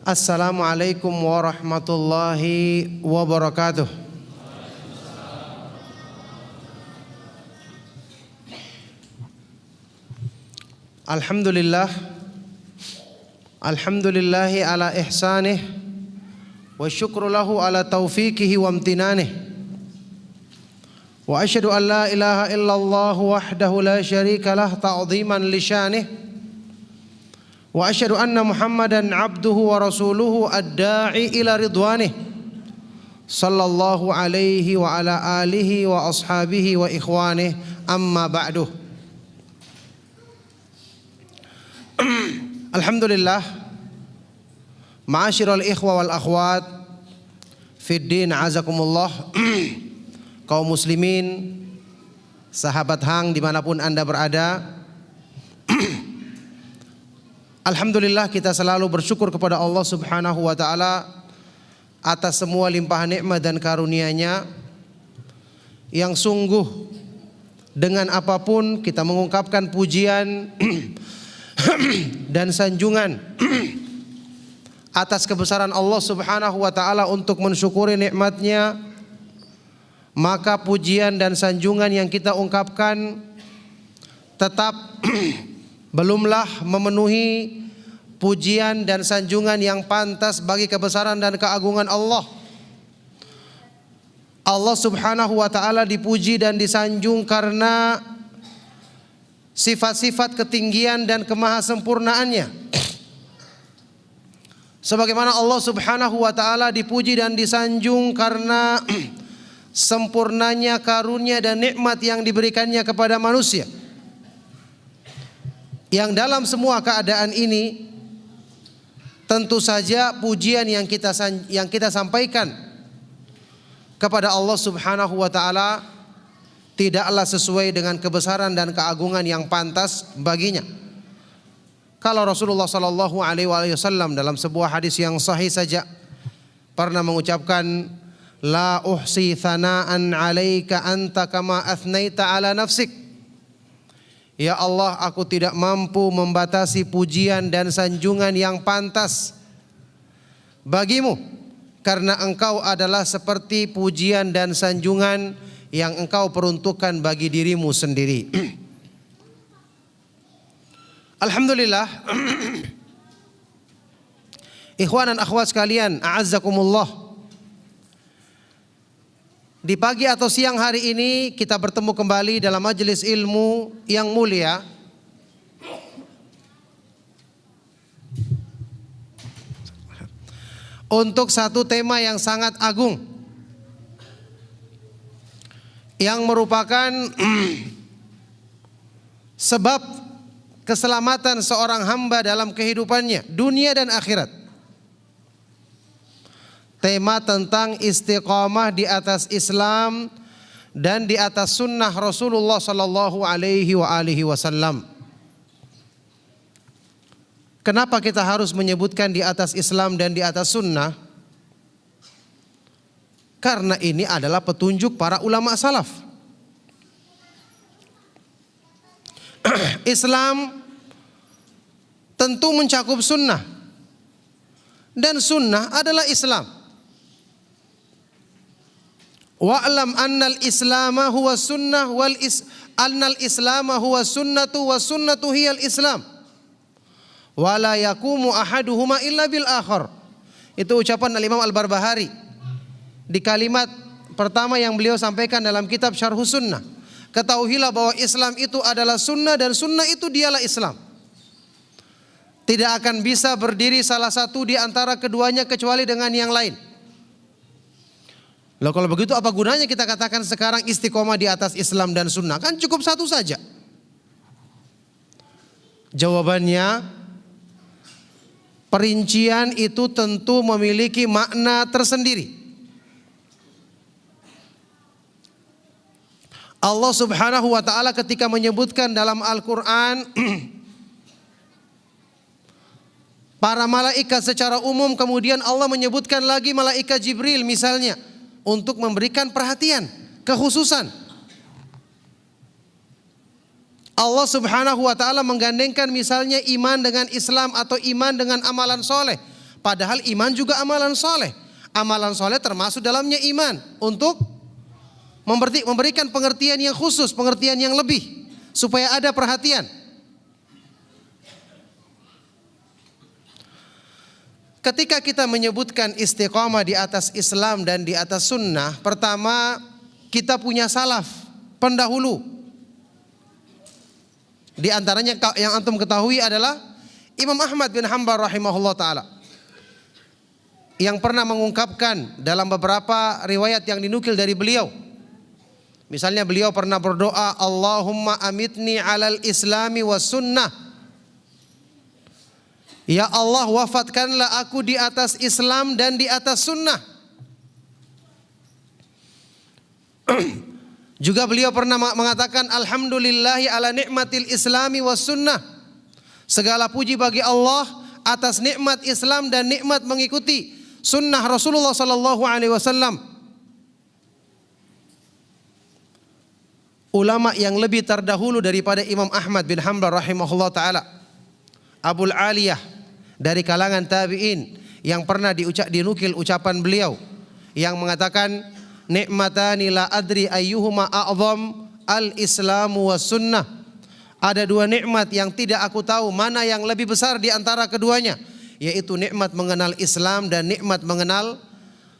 Assalamualaikum warahmatullahi wabarakatuh. Alhamdulillah, alhamdulillahi ala ihsanih, wa syukru lahu ala taufiqihi wa amtinanih. Wa asyhadu an la ilaha illallah wahdahu la syarika lah ta'dhiman li syanih. Wa asyhadu anna Muhammadan abduhu wa rasuluhu ad-da'i ila ridwanih. Sallallahu alaihi wa ala alihi wa ashabihi wa ikhwanih, amma ba'du. Alhamdulillah, ma'asyiral ikhwa wal akhwat fid din, azakumullah. Kaum muslimin, sahabat hang dimanapun anda berada, alhamdulillah kita selalu bersyukur kepada Allah subhanahu wa ta'ala atas semua limpahan nikmat dan karunia-Nya yang sungguh dengan apapun kita mengungkapkan pujian dan sanjungan atas kebesaran Allah subhanahu wa ta'ala untuk mensyukuri nikmat-Nya, maka pujian dan sanjungan yang kita ungkapkan tetap belumlah memenuhi pujian dan sanjungan yang pantas bagi kebesaran dan keagungan Allah. Allah subhanahu wa ta'ala dipuji dan disanjung karena sifat-sifat ketinggian dan kemahasempurnaannya. Sebagaimana Allah subhanahu wa ta'ala dipuji dan disanjung karena sempurnanya karunia dan nikmat yang diberikannya kepada manusia, yang dalam semua keadaan ini tentu saja pujian yang kita sampaikan kepada Allah subhanahu wa ta'ala tidaklah sesuai dengan kebesaran dan keagungan yang pantas baginya. Kalau Rasulullah sallallahu alaihi wasallam dalam sebuah hadis yang sahih saja pernah mengucapkan, la uhsi thana'an 'alaika anta kama athnaita 'ala nafsik. Ya Allah, aku tidak mampu membatasi pujian dan sanjungan yang pantas bagimu, karena engkau adalah seperti pujian dan sanjungan yang engkau peruntukkan bagi dirimu sendiri. Alhamdulillah, ikhwan dan akhwat sekalian, a'azzakumullah. Di pagi atau siang hari ini kita bertemu kembali dalam majelis ilmu yang mulia untuk satu tema yang sangat agung, yang merupakan sebab keselamatan seorang hamba dalam kehidupannya dunia dan akhirat. Tema tentang istiqamah di atas Islam dan di atas sunnah Rasulullah sallallahu alaihi wasallam. Kenapa kita harus menyebutkan di atas Islam dan di atas sunnah? Karena ini adalah petunjuk para ulama salaf. Islam tentu mencakup sunnah, dan sunnah adalah Islam. Wa'lam annal islama huwa sunnah annal islama huwa sunnatu wa sunnatu hiyal islam. Wa la yakumu ahaduhuma illa bil akhar. Itu ucapan Al-Imam Al-Barbahari di kalimat pertama yang beliau sampaikan dalam kitab Syarhus Sunnah. Ketahuilah bahwa Islam itu adalah sunnah dan sunnah itu dialah Islam. Tidak akan bisa berdiri salah satu di antara keduanya kecuali dengan yang lain. Loh, kalau begitu apa gunanya kita katakan sekarang istiqomah di atas Islam dan sunnah? Kan cukup satu saja. Jawabannya, perincian itu tentu memiliki makna tersendiri. Allah subhanahu wa ta'ala ketika menyebutkan dalam Al-Quran para malaikat secara umum, kemudian Allah menyebutkan lagi malaikat Jibril misalnya untuk memberikan perhatian, kekhususan. Allah subhanahu wa ta'ala menggandengkan misalnya iman dengan Islam atau iman dengan amalan soleh. Padahal iman juga amalan soleh. Amalan soleh termasuk dalamnya iman untuk memberikan pengertian yang khusus, pengertian yang lebih, supaya ada perhatian. Ketika kita menyebutkan istiqamah di atas Islam dan di atas sunnah, pertama kita punya salaf, pendahulu. Di antaranya yang antum ketahui adalah Imam Ahmad bin Hanbal rahimahullah ta'ala, yang pernah mengungkapkan dalam beberapa riwayat yang dinukil dari beliau. Misalnya beliau pernah berdoa, Allahumma amitni alal islami was sunnah. Ya Allah, wafatkanlah aku di atas Islam dan di atas sunnah. Juga beliau pernah mengatakan, Alhamdulillahi ala ni'matil islami was sunnah. Segala puji bagi Allah atas nikmat Islam dan nikmat mengikuti sunnah Rasulullah sallallahu alaihi wasallam. Ulama yang lebih terdahulu daripada Imam Ahmad bin Hanbal rahimahullah ta'ala, Abul Aliyah dari kalangan tabi'in, yang pernah dinukil ucapan beliau yang mengatakan, nikmatani la adri ayyuhuma a'zam al-islamu was sunnah. Ada dua nikmat yang tidak aku tahu mana yang lebih besar di antara keduanya, yaitu nikmat mengenal Islam dan nikmat mengenal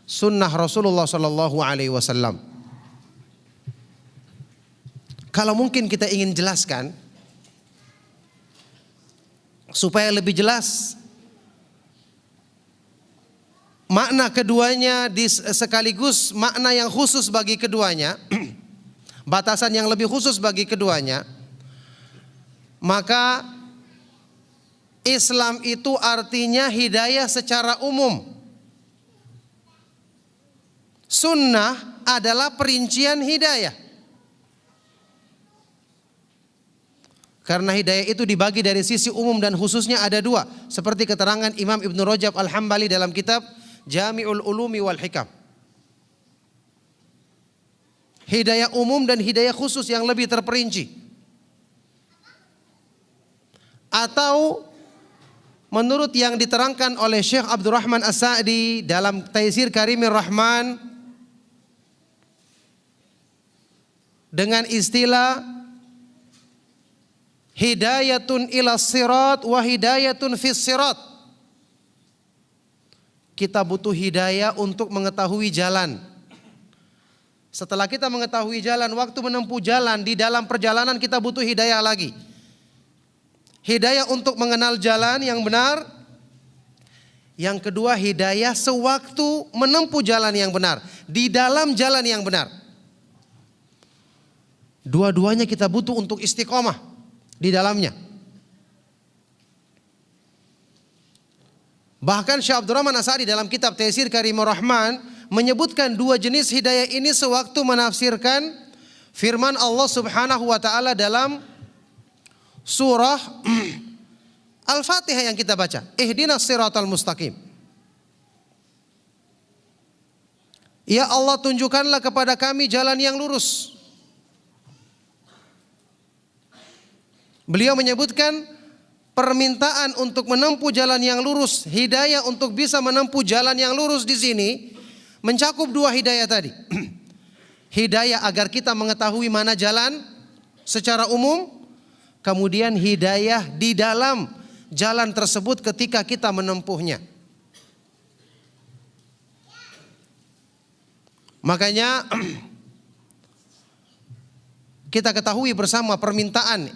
sunnah Rasulullah sallallahu alaihi wasallam. Kalau mungkin kita ingin jelaskan supaya lebih jelas makna keduanya, sekaligus makna yang khusus bagi keduanya, batasan yang lebih khusus bagi keduanya, maka Islam itu artinya hidayah secara umum. Sunnah adalah perincian hidayah. Karena hidayah itu dibagi dari sisi umum dan khususnya ada dua, seperti keterangan Imam Ibn Rajab Al-Hambali dalam kitab Jami'ul Ulumi wal Hikam. Hidayah umum dan hidayah khusus yang lebih terperinci. Atau menurut yang diterangkan oleh Syekh Abdurrahman As-Sa'di dalam Taisir Karimir Rahman dengan istilah hidayatun ila sirat wa hidayatun fis sirat. Kita butuh hidayah untuk mengetahui jalan. Setelah kita mengetahui jalan, waktu menempuh jalan, di dalam perjalanan kita butuh hidayah lagi. Hidayah untuk mengenal jalan yang benar. Yang kedua, hidayah sewaktu menempuh jalan yang benar, di dalam jalan yang benar. Dua-duanya kita butuh untuk istiqomah di dalamnya. Bahkan Syekh Abdurrahman As-Sa'di dalam kitab Taisir Karimur Rahman menyebutkan dua jenis hidayah ini sewaktu menafsirkan firman Allah Subhanahu wa taala dalam surah Al-Fatihah yang kita baca, Ihdinas siratal mustaqim. Ya Allah, tunjukkanlah kepada kami jalan yang lurus. Beliau menyebutkan permintaan untuk menempuh jalan yang lurus, hidayah untuk bisa menempuh jalan yang lurus di sini mencakup dua hidayah tadi. Hidayah agar kita mengetahui mana jalan secara umum, kemudian hidayah di dalam jalan tersebut ketika kita menempuhnya. Makanya kita ketahui bersama permintaan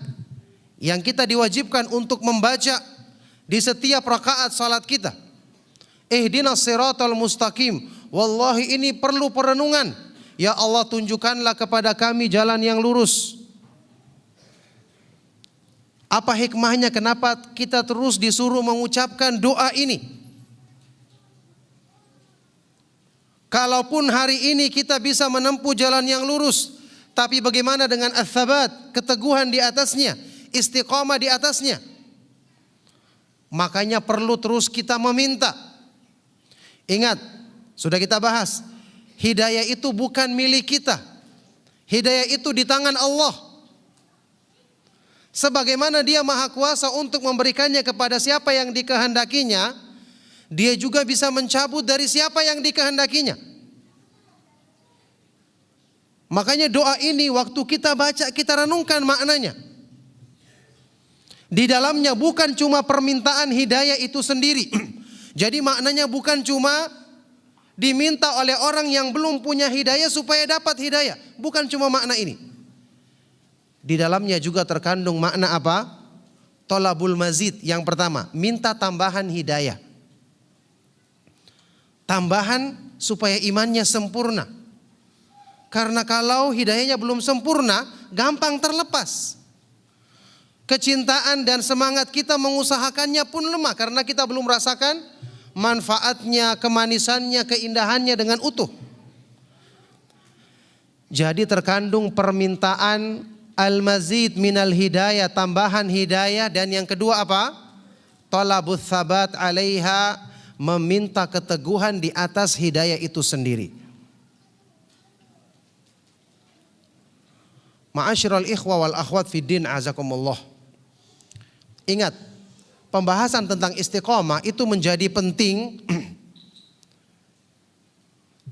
yang kita diwajibkan untuk membaca di setiap rakaat salat kita. Ihdinas siratal mustaqim. Wallahi ini perlu perenungan. Ya Allah, tunjukkanlah kepada kami jalan yang lurus. Apa hikmahnya kenapa kita terus disuruh mengucapkan doa ini? Kalaupun hari ini kita bisa menempuh jalan yang lurus, tapi bagaimana dengan ats-tsabat, keteguhan di atasnya, istiqamah di atasnya? Makanya perlu terus kita meminta. Ingat, sudah kita bahas, hidayah itu bukan milik kita. Hidayah itu di tangan Allah. Sebagaimana Dia Maha Kuasa untuk memberikannya kepada siapa yang dikehendakinya, Dia juga bisa mencabut dari siapa yang dikehendakinya. Makanya doa ini waktu kita baca, kita renungkan maknanya. Di dalamnya bukan cuma permintaan hidayah itu sendiri. Jadi maknanya bukan cuma diminta oleh orang yang belum punya hidayah supaya dapat hidayah. Bukan cuma makna ini. Di dalamnya juga terkandung makna apa? Tolabul mazid. Yang pertama, minta tambahan hidayah. Tambahan supaya imannya sempurna. Karena kalau hidayahnya belum sempurna, gampang terlepas. Kecintaan dan semangat kita mengusahakannya pun lemah karena kita belum merasakan manfaatnya, kemanisannya, keindahannya dengan utuh. Jadi terkandung permintaan al-mazid minal hidayah, tambahan hidayah. Dan yang kedua apa? Talabut thabat alaiha, meminta keteguhan di atas hidayah itu sendiri. Ma'asyiral ikhwa wal akhwat fiddin azakumullah. Ingat, pembahasan tentang istiqomah itu menjadi penting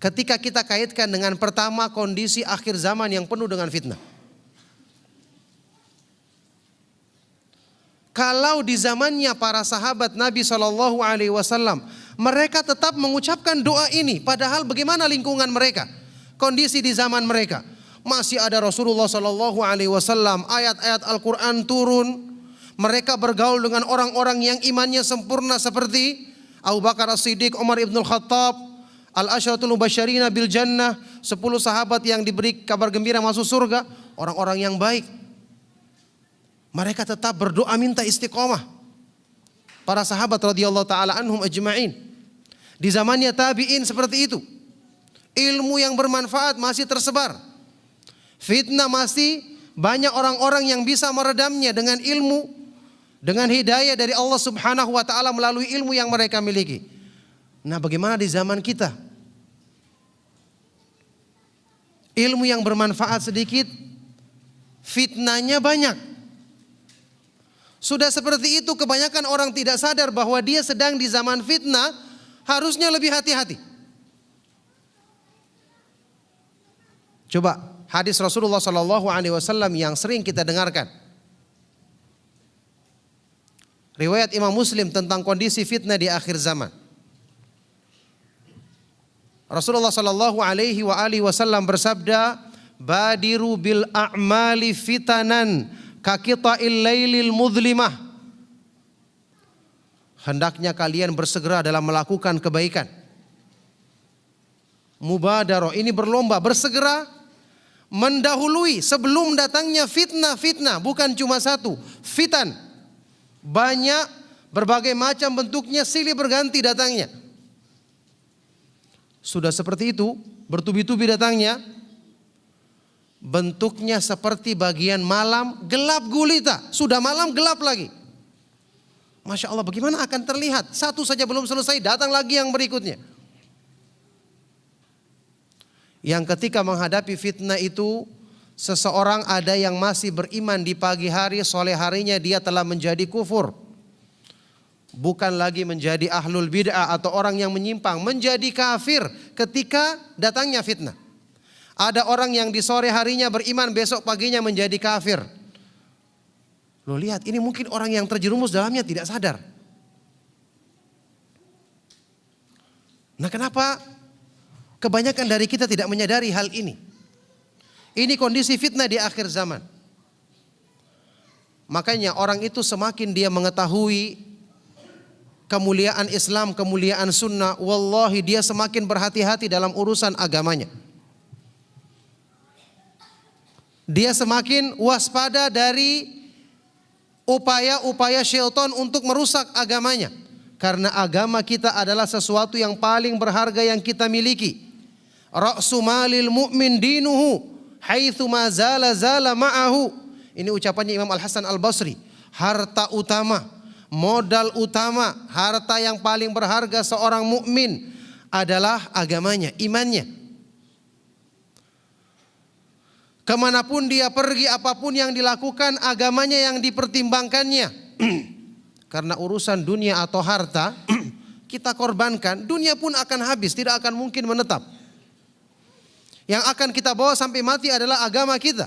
ketika kita kaitkan dengan pertama kondisi akhir zaman yang penuh dengan fitnah. Kalau di zamannya para sahabat Nabi SAW, mereka tetap mengucapkan doa ini. Padahal bagaimana lingkungan mereka, kondisi di zaman mereka. Masih ada Rasulullah SAW, ayat-ayat Al-Quran turun. Mereka bergaul dengan orang-orang yang imannya sempurna seperti Abu Bakar As-Siddiq, Umar Ibn Khattab, Al-Asyratul Mubasysyirina bil Jannah, 10 sahabat yang diberi kabar gembira masuk surga, orang-orang yang baik. Mereka tetap berdoa minta istiqomah. Para sahabat radhiyallahu taala anhum ajma'in. Di zamannya tabi'in seperti itu. Ilmu yang bermanfaat masih tersebar. Fitnah masih banyak orang-orang yang bisa meredamnya dengan ilmu, dengan hidayah dari Allah Subhanahu wa taala melalui ilmu yang mereka miliki. Nah, bagaimana di zaman kita? Ilmu yang bermanfaat sedikit, fitnahnya banyak. Sudah seperti itu kebanyakan orang tidak sadar bahwa dia sedang di zaman fitnah, harusnya lebih hati-hati. Coba hadis Rasulullah SAW yang sering kita dengarkan. Riwayat Imam Muslim tentang kondisi fitnah di akhir zaman. Rasulullah SAW bersabda, "Badiru bil a'mali fitanan kakita'il lailil mudlimah." Hendaknya kalian bersegera dalam melakukan kebaikan. Mubadaroh, ini berlomba, bersegera mendahului sebelum datangnya fitnah-fitnah. Bukan cuma satu, fitan. Banyak, berbagai macam bentuknya, silih berganti datangnya. Sudah seperti itu, bertubi-tubi datangnya. Bentuknya seperti bagian malam gelap gulita. Sudah malam gelap lagi. Masya Allah, bagaimana akan terlihat? Satu saja belum selesai, datang lagi yang berikutnya. Yang ketika menghadapi fitnah itu, seseorang ada yang masih beriman di pagi hari, sore harinya dia telah menjadi kufur. Bukan lagi menjadi ahlul bid'ah atau orang yang menyimpang, menjadi kafir ketika datangnya fitnah. Ada orang yang di sore harinya beriman, besok paginya menjadi kafir. Lo lihat, ini mungkin orang yang terjerumus dalamnya tidak sadar. Nah, kenapa kebanyakan dari kita tidak menyadari hal ini? Ini kondisi fitnah di akhir zaman. Makanya orang itu semakin dia mengetahui kemuliaan Islam, kemuliaan sunnah, wallahi dia semakin berhati-hati dalam urusan agamanya. Dia semakin waspada dari upaya-upaya syaitan untuk merusak agamanya. Karena agama kita adalah sesuatu yang paling berharga yang kita miliki. Ra'su malil mu'min dinuhu haitsu ma zala ma'ahu. Ini ucapannya Imam Al-Hasan Al-Basri. Harta utama, modal utama, harta yang paling berharga seorang mukmin adalah agamanya, imannya. Kemanapun dia pergi, apapun yang dilakukan, agamanya yang dipertimbangkannya. Karena urusan dunia atau harta kita korbankan, dunia pun akan habis, tidak akan mungkin menetap. Yang akan kita bawa sampai mati adalah agama kita.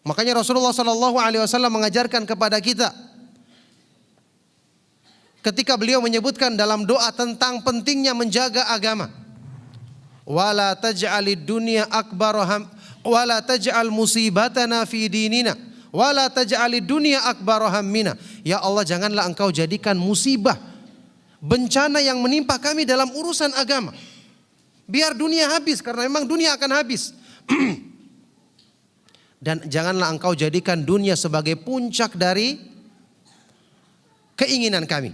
Makanya Rasulullah SAW mengajarkan kepada kita ketika beliau menyebutkan dalam doa tentang pentingnya menjaga agama. Wala taj'alid dunya akbar wala taj'al musibatana fi dinina wala taj'alid dunya akbar hammina. Ya Allah, janganlah engkau jadikan musibah, bencana yang menimpa kami dalam urusan agama. Biar dunia habis, karena memang dunia akan habis. Dan janganlah engkau jadikan dunia sebagai puncak dari keinginan kami.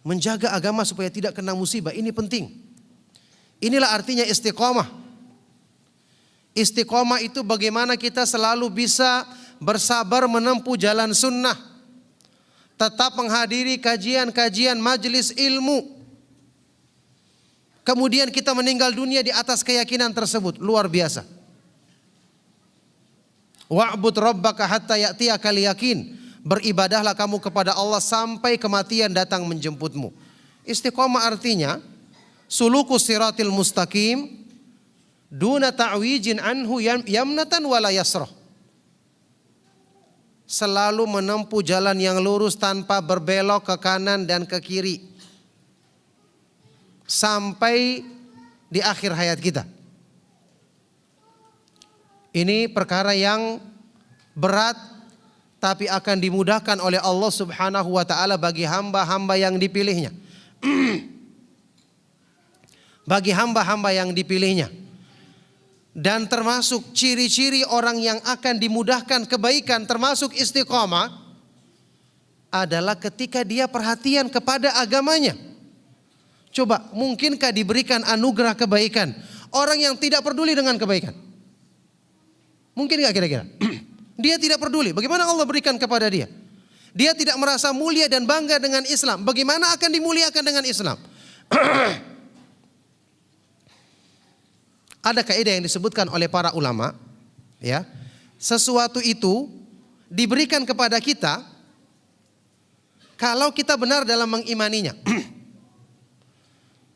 Menjaga agama supaya tidak kena musibah, ini penting. Inilah artinya istiqomah. Istiqomah itu bagaimana kita selalu bisa bersabar menempuh jalan sunnah. Tetap menghadiri kajian-kajian majelis ilmu. Kemudian kita meninggal dunia di atas keyakinan tersebut. Luar biasa. Wa'bud rabbaka hatta ya'tiyakal yakin. Beribadahlah kamu kepada Allah sampai kematian datang menjemputmu. Istiqomah artinya sulukus siratil mustaqim duna ta'wijin anhu yamnatan wala yasrah. Selalu menempuh jalan yang lurus tanpa berbelok ke kanan dan ke kiri. Sampai di akhir hayat kita. Ini perkara yang berat, tapi akan dimudahkan oleh Allah Subhanahu wa ta'ala bagi hamba-hamba yang dipilihnya. Bagi hamba-hamba yang dipilihnya. Dan termasuk ciri-ciri orang yang akan dimudahkan kebaikan, termasuk istiqamah, adalah ketika dia perhatian kepada agamanya. Coba, mungkinkah diberikan anugerah kebaikan orang yang tidak peduli dengan kebaikan? Mungkin gak kira-kira? Dia tidak peduli. Bagaimana Allah berikan kepada dia? Dia tidak merasa mulia dan bangga dengan Islam. Bagaimana akan dimuliakan dengan Islam? Ada kaidah yang disebutkan oleh para ulama, ya. Sesuatu itu diberikan kepada kita kalau kita benar dalam mengimaninya.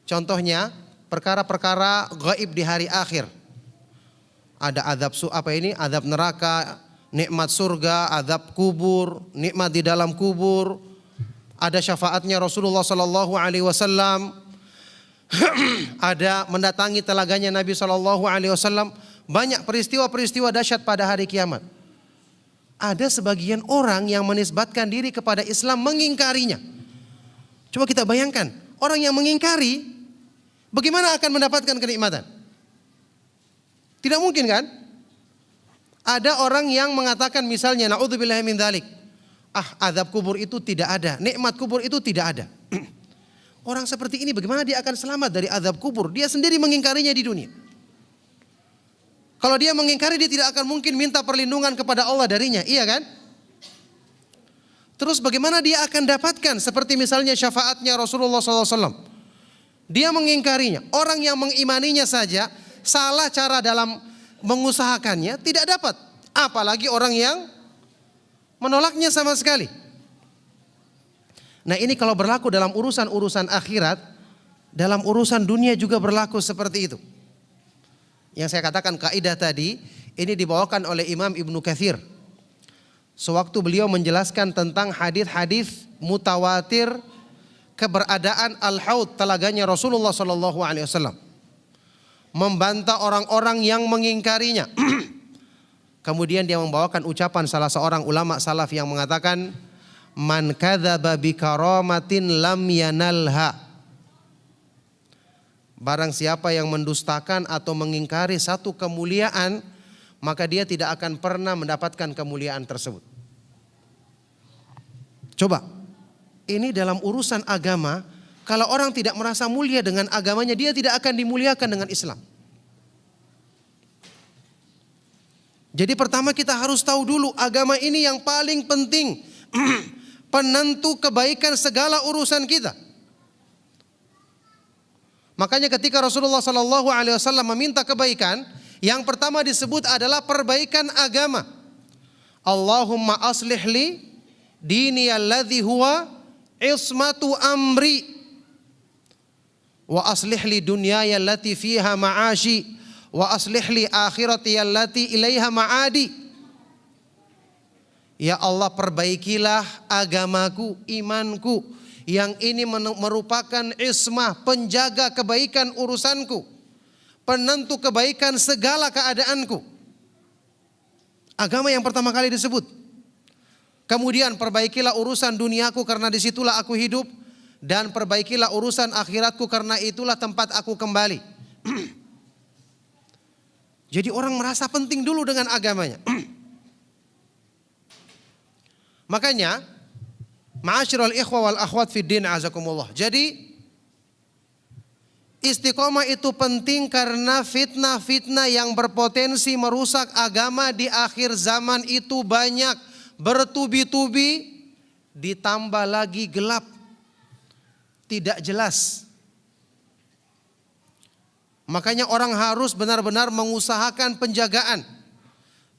Contohnya, perkara-perkara gaib di hari akhir. Ada azab neraka, nikmat surga, azab kubur, nikmat di dalam kubur. Ada syafaatnya Rasulullah sallallahu alaihi wasallam. Ada mendatangi telaganya Nabi sallallahu alaihi wasallam. Banyak peristiwa-peristiwa dahsyat pada hari kiamat. Ada sebagian orang yang menisbatkan diri kepada Islam mengingkarinya. Coba kita bayangkan, orang yang mengingkari bagaimana akan mendapatkan kenikmatan? Tidak mungkin kan? Ada orang yang mengatakan misalnya naudzubillahi min dzalik. Azab kubur itu tidak ada, nikmat kubur itu tidak ada. Orang seperti ini bagaimana dia akan selamat dari azab kubur? Dia sendiri mengingkarinya di dunia. Kalau dia mengingkari, dia tidak akan mungkin minta perlindungan kepada Allah darinya, iya kan? Terus bagaimana dia akan dapatkan seperti misalnya syafaatnya Rasulullah SAW? Dia mengingkarinya. Orang yang mengimaninya saja salah cara dalam mengusahakannya tidak dapat. Apalagi orang yang menolaknya sama sekali. Nah, ini kalau berlaku dalam urusan-urusan akhirat, dalam urusan dunia juga berlaku seperti itu. Yang saya katakan kaidah tadi, ini dibawakan oleh Imam Ibnu Katsir. Sewaktu beliau menjelaskan tentang hadis-hadis mutawatir keberadaan al-haud, telaganya Rasulullah SAW. Membantah orang-orang yang mengingkarinya. Kemudian dia membawakan ucapan salah seorang ulama salaf yang mengatakan, man kadzaba bi karamatin lam yanalha. Barang siapa yang mendustakan atau mengingkari satu kemuliaan, maka dia tidak akan pernah mendapatkan kemuliaan tersebut. Coba, ini dalam urusan agama. Kalau orang tidak merasa mulia dengan agamanya, dia tidak akan dimuliakan dengan Islam. Jadi pertama kita harus tahu dulu agama ini yang paling penting. Penentu kebaikan segala urusan kita. Makanya ketika Rasulullah SAW meminta kebaikan, yang pertama disebut adalah perbaikan agama. Allahumma aslih li dini alladhi huwa ismatu amri wa aslih li dunyaya allati fiha ma'ashi wa aslih li akhirati allati ilaiha ma'adi. Ya Allah, perbaikilah agamaku, imanku, yang ini merupakan ismah, penjaga kebaikan urusanku, penentu kebaikan segala keadaanku. Agama yang pertama kali disebut. Kemudian perbaikilah urusan duniaku karena disitulah aku hidup, dan perbaikilah urusan akhiratku karena itulah tempat aku kembali. Jadi orang merasa penting dulu dengan agamanya. Makanya, ma'asyiral ikhwa wal akhwat fid din azakumullah. Jadi istiqomah itu penting karena fitnah-fitnah yang berpotensi merusak agama di akhir zaman itu banyak, bertubi-tubi, ditambah lagi gelap, tidak jelas. Makanya orang harus benar-benar mengusahakan penjagaan.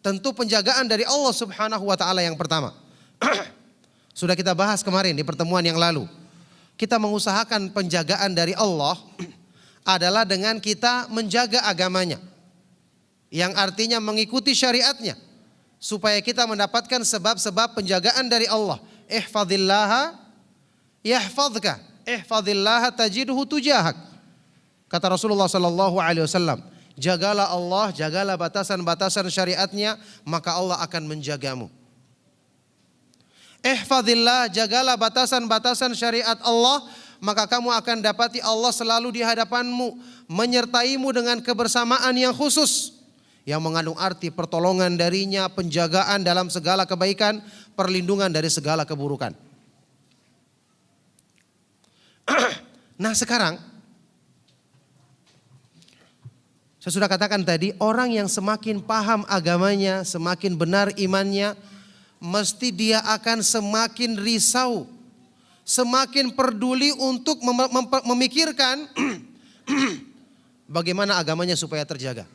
Tentu penjagaan dari Allah Subhanahu wa taala yang pertama. Sudah kita bahas kemarin di pertemuan yang lalu. Kita mengusahakan penjagaan dari Allah adalah dengan kita menjaga agamanya, yang artinya mengikuti syariatnya, supaya kita mendapatkan sebab-sebab penjagaan dari Allah. Ihfazillaha yahfazka, ihfazillaha tajidhu tujahak. Kata Rasulullah sallallahu alaihi wasallam, jagalah Allah, jagalah batasan-batasan syariatnya, maka Allah akan menjagamu. Ihfazillah, jagalah batasan-batasan syariat Allah, maka kamu akan dapati Allah selalu di hadapanmu, menyertaimu dengan kebersamaan yang khusus, yang mengandung arti pertolongan darinya, penjagaan dalam segala kebaikan, perlindungan dari segala keburukan. Nah sekarang, saya sudah katakan tadi, orang yang semakin paham agamanya, semakin benar imannya, mesti dia akan semakin risau, semakin peduli untuk memikirkan bagaimana agamanya supaya terjaga.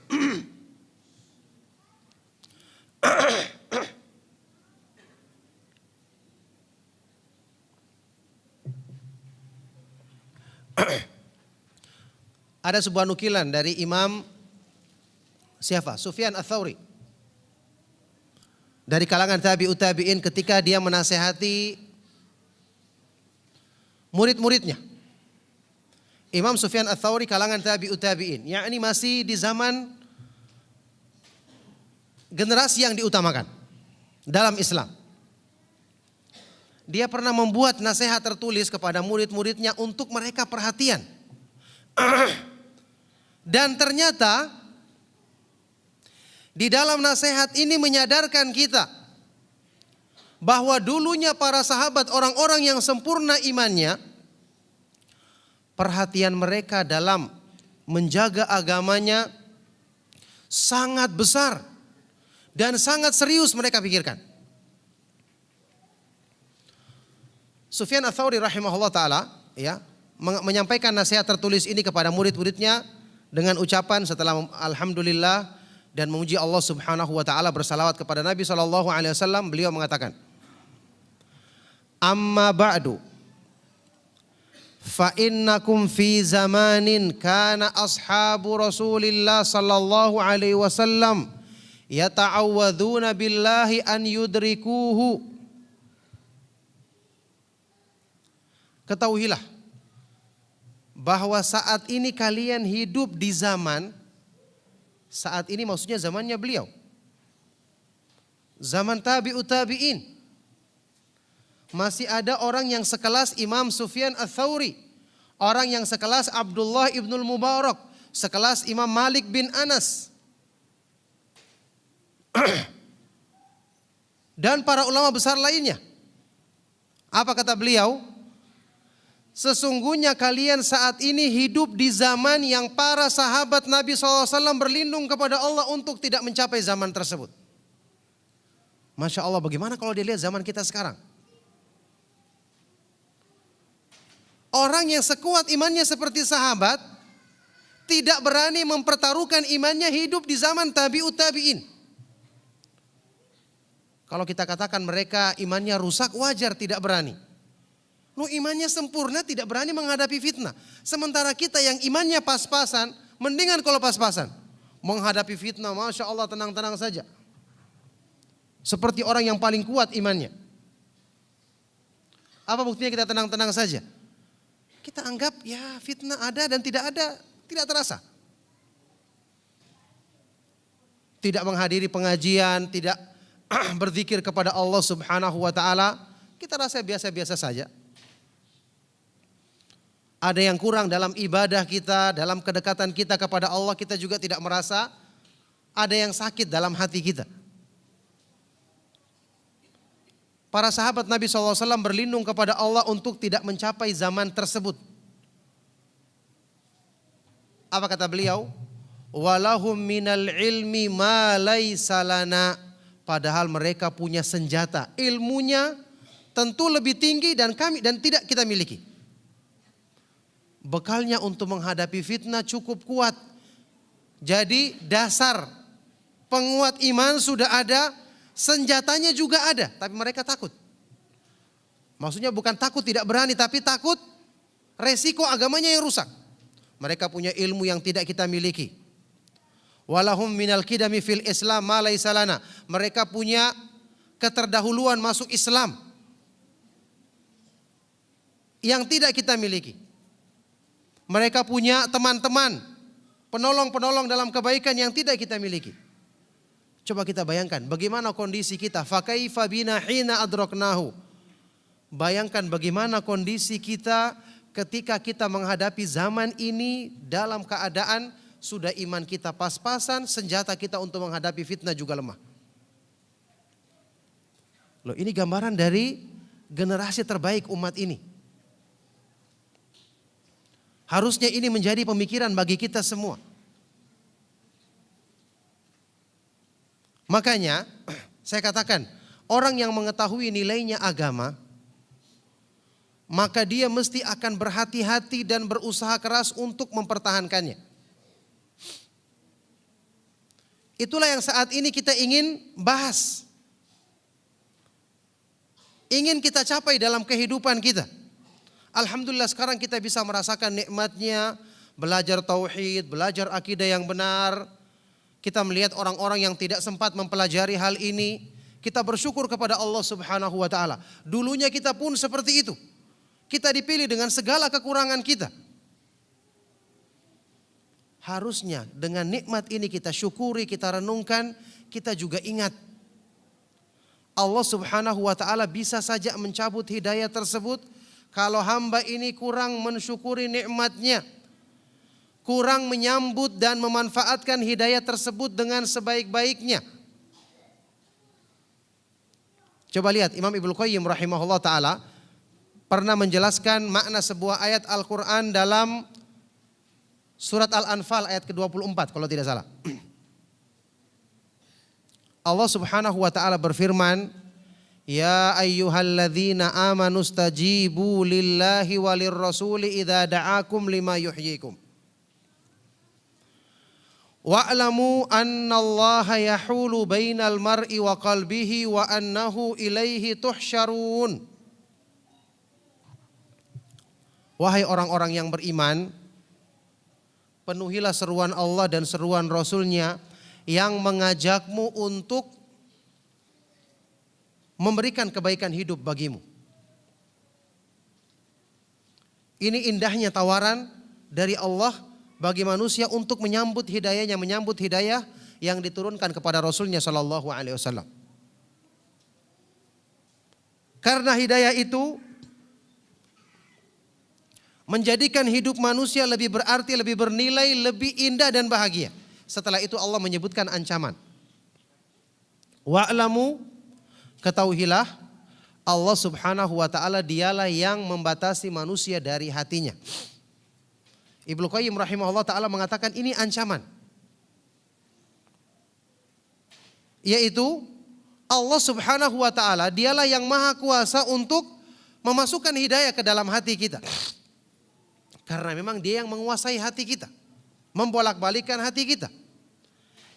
Ada sebuah nukilan dari Imam siapa? Sufyan Ats-Tsauri, dari kalangan tabi'ut tabi'in, ketika dia menasehati murid-muridnya. Imam Sufyan Ats-Tsauri kalangan tabi'ut tabi'in, yakni masih di zaman generasi yang diutamakan dalam Islam. Dia pernah membuat nasihat tertulis kepada murid-muridnya untuk mereka perhatian. Dan ternyata di dalam nasihat ini menyadarkan kita bahwa dulunya para sahabat, orang-orang yang sempurna imannya, perhatian mereka dalam menjaga agamanya sangat besar dan sangat serius mereka pikirkan. Sufyan Ats-Tsauri rahimahullah taala menyampaikan nasihat tertulis ini kepada murid-muridnya dengan ucapan setelah alhamdulillah dan memuji Allah Subhanahu wa taala, bersalawat kepada Nabi sallallahu alaihi wasallam. Beliau mengatakan, "Amma ba'du fa innakum fi zamanin kana ashabu Rasulillah sallallahu alaihi wasallam yata'awwadzuna billahi an yudrikuhu." Ketahuilah bahwa saat ini kalian hidup di zaman, saat ini maksudnya zamannya beliau, zaman tabi'ut tabi'in. Masih ada orang yang sekelas Imam Sufyan Ats-Tsauri, orang yang sekelas Abdullah ibnul Mubarak, sekelas Imam Malik bin Anas, dan para ulama besar lainnya. Apa kata beliau? Sesungguhnya kalian saat ini hidup di zaman yang para sahabat Nabi SAW berlindung kepada Allah untuk tidak mencapai zaman tersebut. Masya Allah, bagaimana kalau dilihat zaman kita sekarang? Orang yang sekuat imannya seperti sahabat tidak berani mempertaruhkan imannya hidup di zaman tabi'ut tabi'in. Kalau kita katakan mereka imannya rusak, wajar tidak berani. Lu imannya sempurna tidak berani menghadapi fitnah. Sementara kita yang imannya pas-pasan, mendingan kalau pas-pasan. Menghadapi fitnah, Masya Allah tenang-tenang saja. Seperti orang yang paling kuat imannya. Apa buktinya kita tenang-tenang saja? Kita anggap ya fitnah ada dan tidak ada, tidak terasa. Tidak menghadiri pengajian, tidak berzikir kepada Allah Subhanahu wa taala, kita rasa biasa-biasa saja. Ada yang kurang dalam ibadah kita, dalam kedekatan kita kepada Allah, kita juga tidak merasa. Ada yang sakit dalam hati kita. Para sahabat Nabi SAW berlindung kepada Allah untuk tidak mencapai zaman tersebut. Apa kata beliau? Walahum minal ilmi ma laisa lana. Padahal mereka punya senjata, ilmunya tentu lebih tinggi dan tidak kita miliki. Bekalnya untuk menghadapi fitnah cukup kuat. Jadi dasar penguat iman sudah ada, senjatanya juga ada, tapi mereka takut. Maksudnya bukan takut tidak berani, tapi takut resiko agamanya yang rusak. Mereka punya ilmu yang tidak kita miliki. Walahum minal qidami fil Islam ma laisa lana. Mereka punya keterdahuluan masuk Islam yang tidak kita miliki. Mereka punya teman-teman, penolong-penolong dalam kebaikan yang tidak kita miliki. Coba kita bayangkan bagaimana kondisi kita. Fakaifa bina hina adraknahu. Bayangkan bagaimana kondisi kita ketika kita menghadapi zaman ini dalam keadaan sudah iman kita pas-pasan, senjata kita untuk menghadapi fitnah juga lemah. Loh, ini gambaran dari generasi terbaik umat ini. Harusnya ini menjadi pemikiran bagi kita semua. Makanya saya katakan, orang yang mengetahui nilainya agama, maka dia mesti akan berhati-hati dan berusaha keras untuk mempertahankannya. Itulah yang saat ini kita ingin bahas. Ingin kita capai dalam kehidupan kita. Alhamdulillah sekarang kita bisa merasakan nikmatnya belajar tauhid, belajar akidah yang benar. Kita melihat orang-orang yang tidak sempat mempelajari hal ini. Kita bersyukur kepada Allah Subhanahu wa taala. Dulunya kita pun seperti itu. Kita dipilih dengan segala kekurangan kita. Harusnya dengan nikmat ini kita syukuri, kita renungkan, kita juga ingat Allah Subhanahu wa taala bisa saja mencabut hidayah tersebut kalau hamba ini kurang mensyukuri nikmatnya, kurang menyambut dan memanfaatkan hidayah tersebut dengan sebaik-baiknya. Coba lihat Imam Ibnu Qayyim rahimahullah taala pernah menjelaskan makna sebuah ayat Al-Qur'an dalam Surat Al-Anfal ayat ke-24 kalau tidak salah. Allah Subhanahu wa taala berfirman, "Ya ayyuhalladzina amanu stajibu lillahi walir rasuli idza da'akum lima yuhyikum. Wa'lamu annallaha yahulu bainal mar'i wa qalbihi wa annahu ilaihi tuhsyarun." Wahai orang-orang yang beriman, penuhilah seruan Allah dan seruan Rasul-Nya yang mengajakmu untuk memberikan kebaikan hidup bagimu. Ini indahnya tawaran dari Allah bagi manusia untuk menyambut hidayahnya, menyambut hidayah yang diturunkan kepada Rasul-Nya Shallallahu Alaihi Wasallam. Karena hidayah itu menjadikan hidup manusia lebih berarti, lebih bernilai, lebih indah dan bahagia. Setelah itu Allah menyebutkan ancaman. Wa'lamu, ketahuilah Allah Subhanahu wa taala dialah yang membatasi manusia dari hatinya. Ibnu Qayyim rahimahullah taala mengatakan ini ancaman. Yaitu Allah Subhanahu wa taala dialah yang maha kuasa untuk memasukkan hidayah ke dalam hati kita. Karena memang dia yang menguasai hati kita, membolak-balikan hati kita.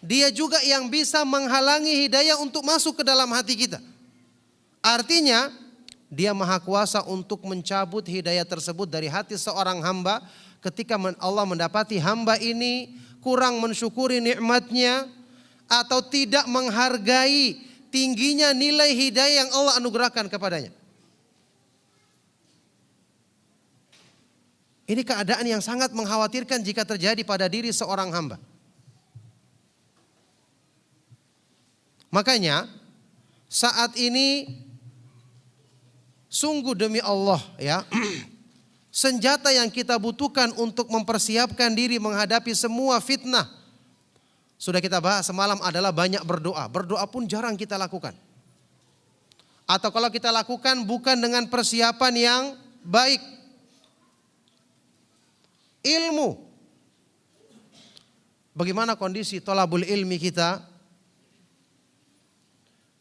Dia juga yang bisa menghalangi hidayah untuk masuk ke dalam hati kita. Artinya Dia maha kuasa untuk mencabut hidayah tersebut dari hati seorang hamba ketika Allah mendapati hamba ini kurang mensyukuri nikmatnya atau tidak menghargai tingginya nilai hidayah yang Allah anugerahkan kepadanya. Ini keadaan yang sangat mengkhawatirkan jika terjadi pada diri seorang hamba. Makanya saat ini sungguh demi Allah ya, senjata yang kita butuhkan untuk mempersiapkan diri menghadapi semua fitnah. Sudah kita bahas semalam adalah banyak berdoa. Berdoa pun jarang kita lakukan. Atau kalau kita lakukan bukan dengan persiapan yang baik. Ilmu. Bagaimana kondisi thalabul ilmi kita?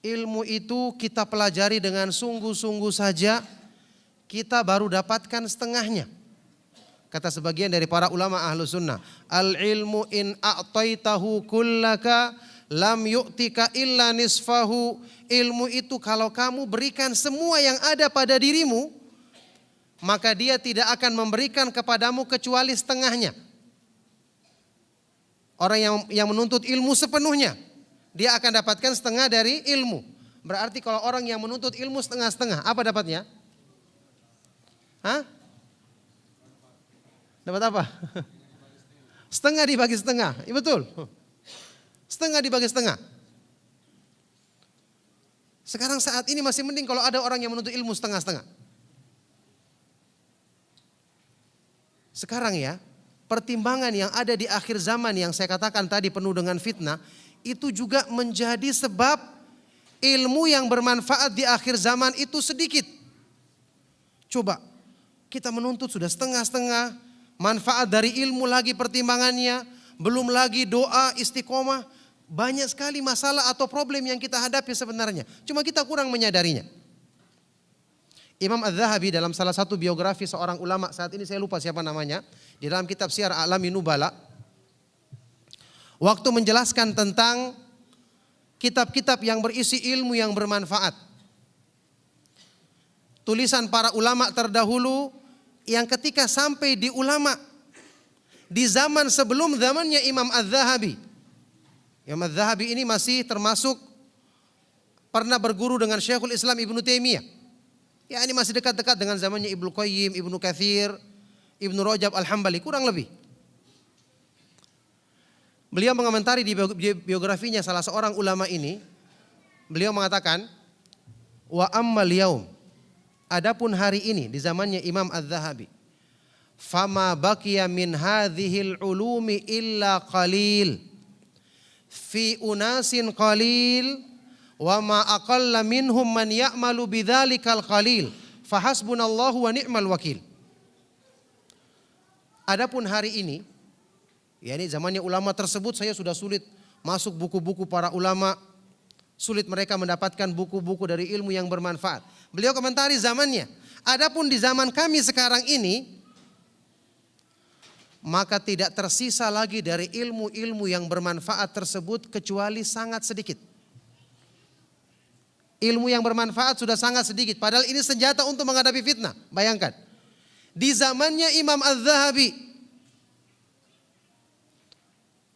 Ilmu itu kita pelajari dengan sungguh-sungguh saja, kita baru dapatkan setengahnya. Kata sebagian dari para ulama ahlu sunnah, al ilmu in a'taitahu kullaka lam yu'tika illa nisfahu. Ilmu itu kalau kamu berikan semua yang ada pada dirimu, maka dia tidak akan memberikan kepadamu kecuali setengahnya. Orang yang menuntut ilmu sepenuhnya, dia akan dapatkan setengah dari ilmu. Berarti kalau orang yang menuntut ilmu setengah-setengah, apa dapatnya? Hah? Dapat apa? Setengah dibagi setengah, ya betul. Setengah dibagi setengah. Sekarang saat ini masih mending kalau ada orang yang menuntut ilmu setengah-setengah. Sekarang ya, pertimbangan yang ada di akhir zaman yang saya katakan tadi penuh dengan fitnah, itu juga menjadi sebab ilmu yang bermanfaat di akhir zaman itu sedikit. Coba, kita menuntut sudah setengah-setengah, manfaat dari ilmu lagi pertimbangannya, belum lagi doa istiqomah, banyak sekali masalah atau problem yang kita hadapi sebenarnya. Cuma kita kurang menyadarinya. Imam Az-Zahabi dalam salah satu biografi seorang ulama, saat ini saya lupa siapa namanya, di dalam kitab Syiar A'lamin Nubala, waktu menjelaskan tentang kitab-kitab yang berisi ilmu yang bermanfaat, tulisan para ulama terdahulu yang ketika sampai di ulama di zaman sebelum zamannya Imam Az-Zahabi. Imam Az-Zahabi ini masih termasuk pernah berguru dengan Syekhul Islam Ibnu Taimiyah. Ya, ini masih dekat-dekat dengan zamannya Ibnu Qayyim, Ibnu Katsir, Ibnu Rajab Al-Hambali, kurang lebih. Beliau mengomentari di biografinya salah seorang ulama ini, beliau mengatakan, wa ammal yaum, adapun hari ini di zamannya Imam Az-Zahabi, fama baqiya min hadhil ulumi illa qalil fi unasin qalil wa ma aqalla minhum man ya'malu bidzalikal qalil fahasbunallahu wa ni'mal wakil. Adapun hari ini, ya ini zamannya ulama tersebut, saya sudah sulit masuk buku-buku para ulama, sulit mereka mendapatkan buku-buku dari ilmu yang bermanfaat. Beliau komentari zamannya, adapun di zaman kami sekarang ini, maka tidak tersisa lagi dari ilmu-ilmu yang bermanfaat tersebut kecuali sangat sedikit. Ilmu yang bermanfaat sudah sangat sedikit, padahal ini senjata untuk menghadapi fitnah. Bayangkan, di zamannya Imam Az-Zahabi,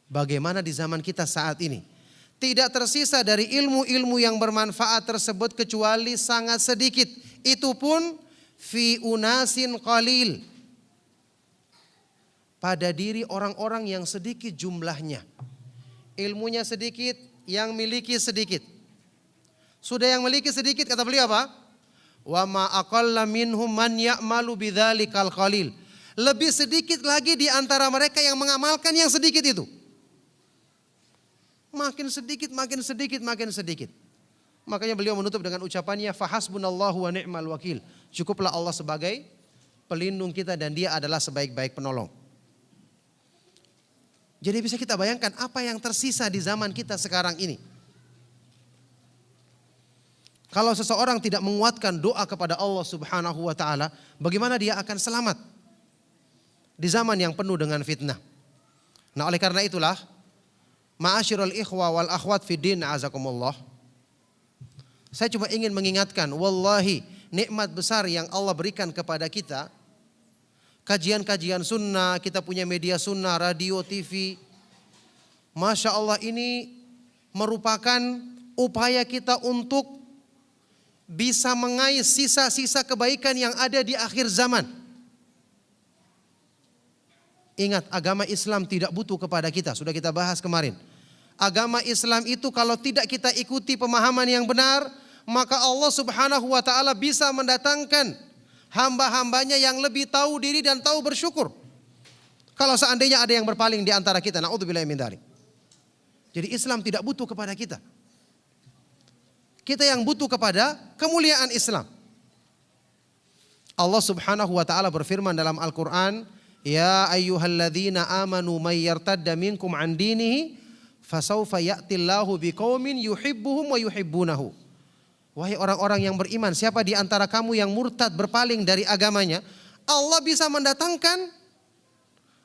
bagaimana di zaman kita saat ini? Tidak tersisa dari ilmu-ilmu yang bermanfaat tersebut kecuali sangat sedikit. Itu pun fi unasin qalil, pada diri orang-orang yang sedikit jumlahnya. Ilmunya sedikit, yang miliki sedikit. Sudah yang memiliki sedikit, kata beliau apa? Wa ma aqalla minhum man ya'malu bidzalikal qalil. Lebih sedikit lagi di antara mereka yang mengamalkan yang sedikit itu. Makin sedikit, makin sedikit, makin sedikit. Makanya beliau menutup dengan ucapannya, fahasbunallahu wa ni'mal wakil. Cukuplah Allah sebagai pelindung kita dan dia adalah sebaik-baik penolong. Jadi bisa kita bayangkan apa yang tersisa di zaman kita sekarang ini. Kalau seseorang tidak menguatkan doa kepada Allah Subhanahu wa taala, bagaimana dia akan selamat di zaman yang penuh dengan fitnah? Nah, oleh karena itulah, ma'asyiral ikhwa wal akhwat fid din azakumullah, saya cuma ingin mengingatkan, wallahi nikmat besar yang Allah berikan kepada kita. Kajian-kajian sunnah, kita punya media sunnah, radio, TV. Masya Allah, ini merupakan upaya kita untuk bisa mengais sisa-sisa kebaikan yang ada di akhir zaman. Ingat, agama Islam tidak butuh kepada kita, sudah kita bahas kemarin. Agama Islam itu kalau tidak kita ikuti pemahaman yang benar, maka Allah Subhanahu wa taala bisa mendatangkan hamba-hambanya yang lebih tahu diri dan tahu bersyukur. Kalau seandainya ada yang berpaling di antara kita, naudzubillahi min dzalik. Jadi Islam tidak butuh kepada kita. Kita yang butuh kepada kemuliaan Islam. Allah Subhanahu wa taala berfirman dalam Al-Qur'an, "Ya ayyuhalladzina amanu may yartadda minkum an dinihi fasawfa ya'tillahu biqaumin yuhibbuhum wa yuhibbunahu." Wahai orang-orang yang beriman, siapa di antara kamu yang murtad berpaling dari agamanya, Allah bisa mendatangkan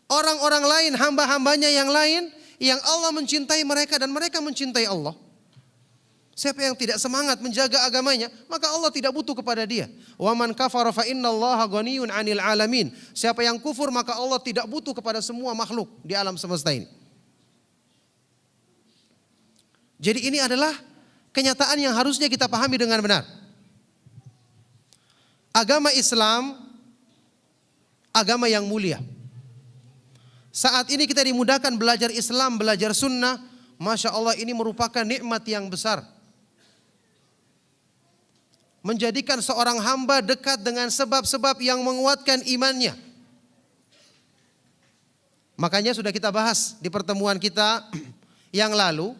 orang-orang lain, hamba-hambanya yang lain, yang Allah mencintai mereka dan mereka mencintai Allah. Siapa yang tidak semangat menjaga agamanya, maka Allah tidak butuh kepada dia. Wa man kafara fa innallaha ghaniyun 'anil 'alamin. Siapa yang kufur, maka Allah tidak butuh kepada semua makhluk di alam semesta ini. Jadi ini adalah kenyataan yang harusnya kita pahami dengan benar. Agama Islam, agama yang mulia. Saat ini kita dimudahkan belajar Islam, belajar sunnah. Masya Allah, ini merupakan nikmat yang besar. Menjadikan seorang hamba dekat dengan sebab-sebab yang menguatkan imannya. Makanya sudah kita bahas di pertemuan kita yang lalu.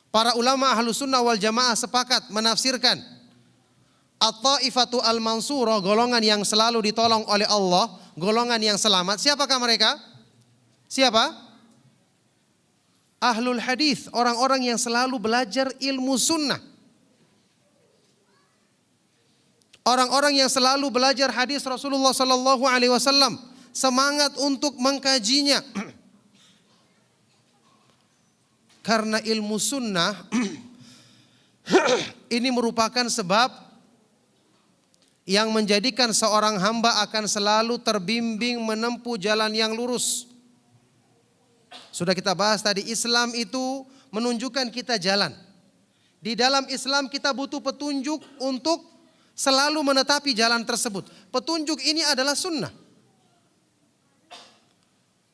Para ulama Ahlus Sunnah wal Jamaah sepakat menafsirkan At-Taifatu al-Mansurah, golongan yang selalu ditolong oleh Allah, golongan yang selamat. Siapakah mereka? Siapa? Ahlul Hadis, orang-orang yang selalu belajar ilmu sunnah. Orang-orang yang selalu belajar hadis Rasulullah sallallahu alaihi wasallam, semangat untuk mengkajinya. Karena ilmu sunnah ini merupakan sebab yang menjadikan seorang hamba akan selalu terbimbing menempuh jalan yang lurus. Sudah kita bahas tadi, Islam itu menunjukkan kita jalan. Di dalam Islam kita butuh petunjuk untuk selalu menetapi jalan tersebut. Petunjuk ini adalah sunnah.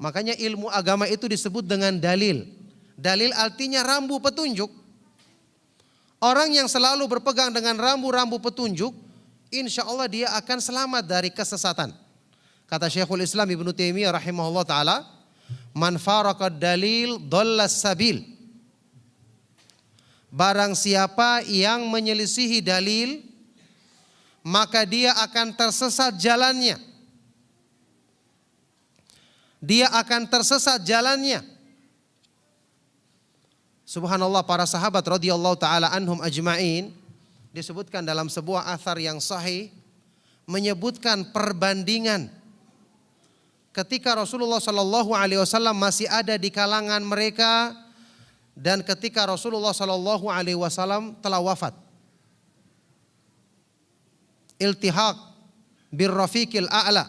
Makanya ilmu agama itu disebut dengan dalil. Dalil artinya rambu petunjuk. Orang yang selalu berpegang dengan rambu-rambu petunjuk, insya Allah dia akan selamat dari kesesatan. Kata Syekhul Islam Ibnu Taimiyah rahimahullah ta'ala, "Man faraqad dalil dhallas sabil." Barang siapa yang menyelisihi dalil, maka dia akan tersesat jalannya. Dia akan tersesat jalannya. Subhanallah, para sahabat radhiyallahu taala anhum ajma'in disebutkan dalam sebuah athar yang sahih menyebutkan perbandingan ketika Rasulullah sallallahu alaihi wasallam masih ada di kalangan mereka dan ketika Rasulullah sallallahu alaihi wasallam telah wafat. Iltihaq birrafiqil a'la.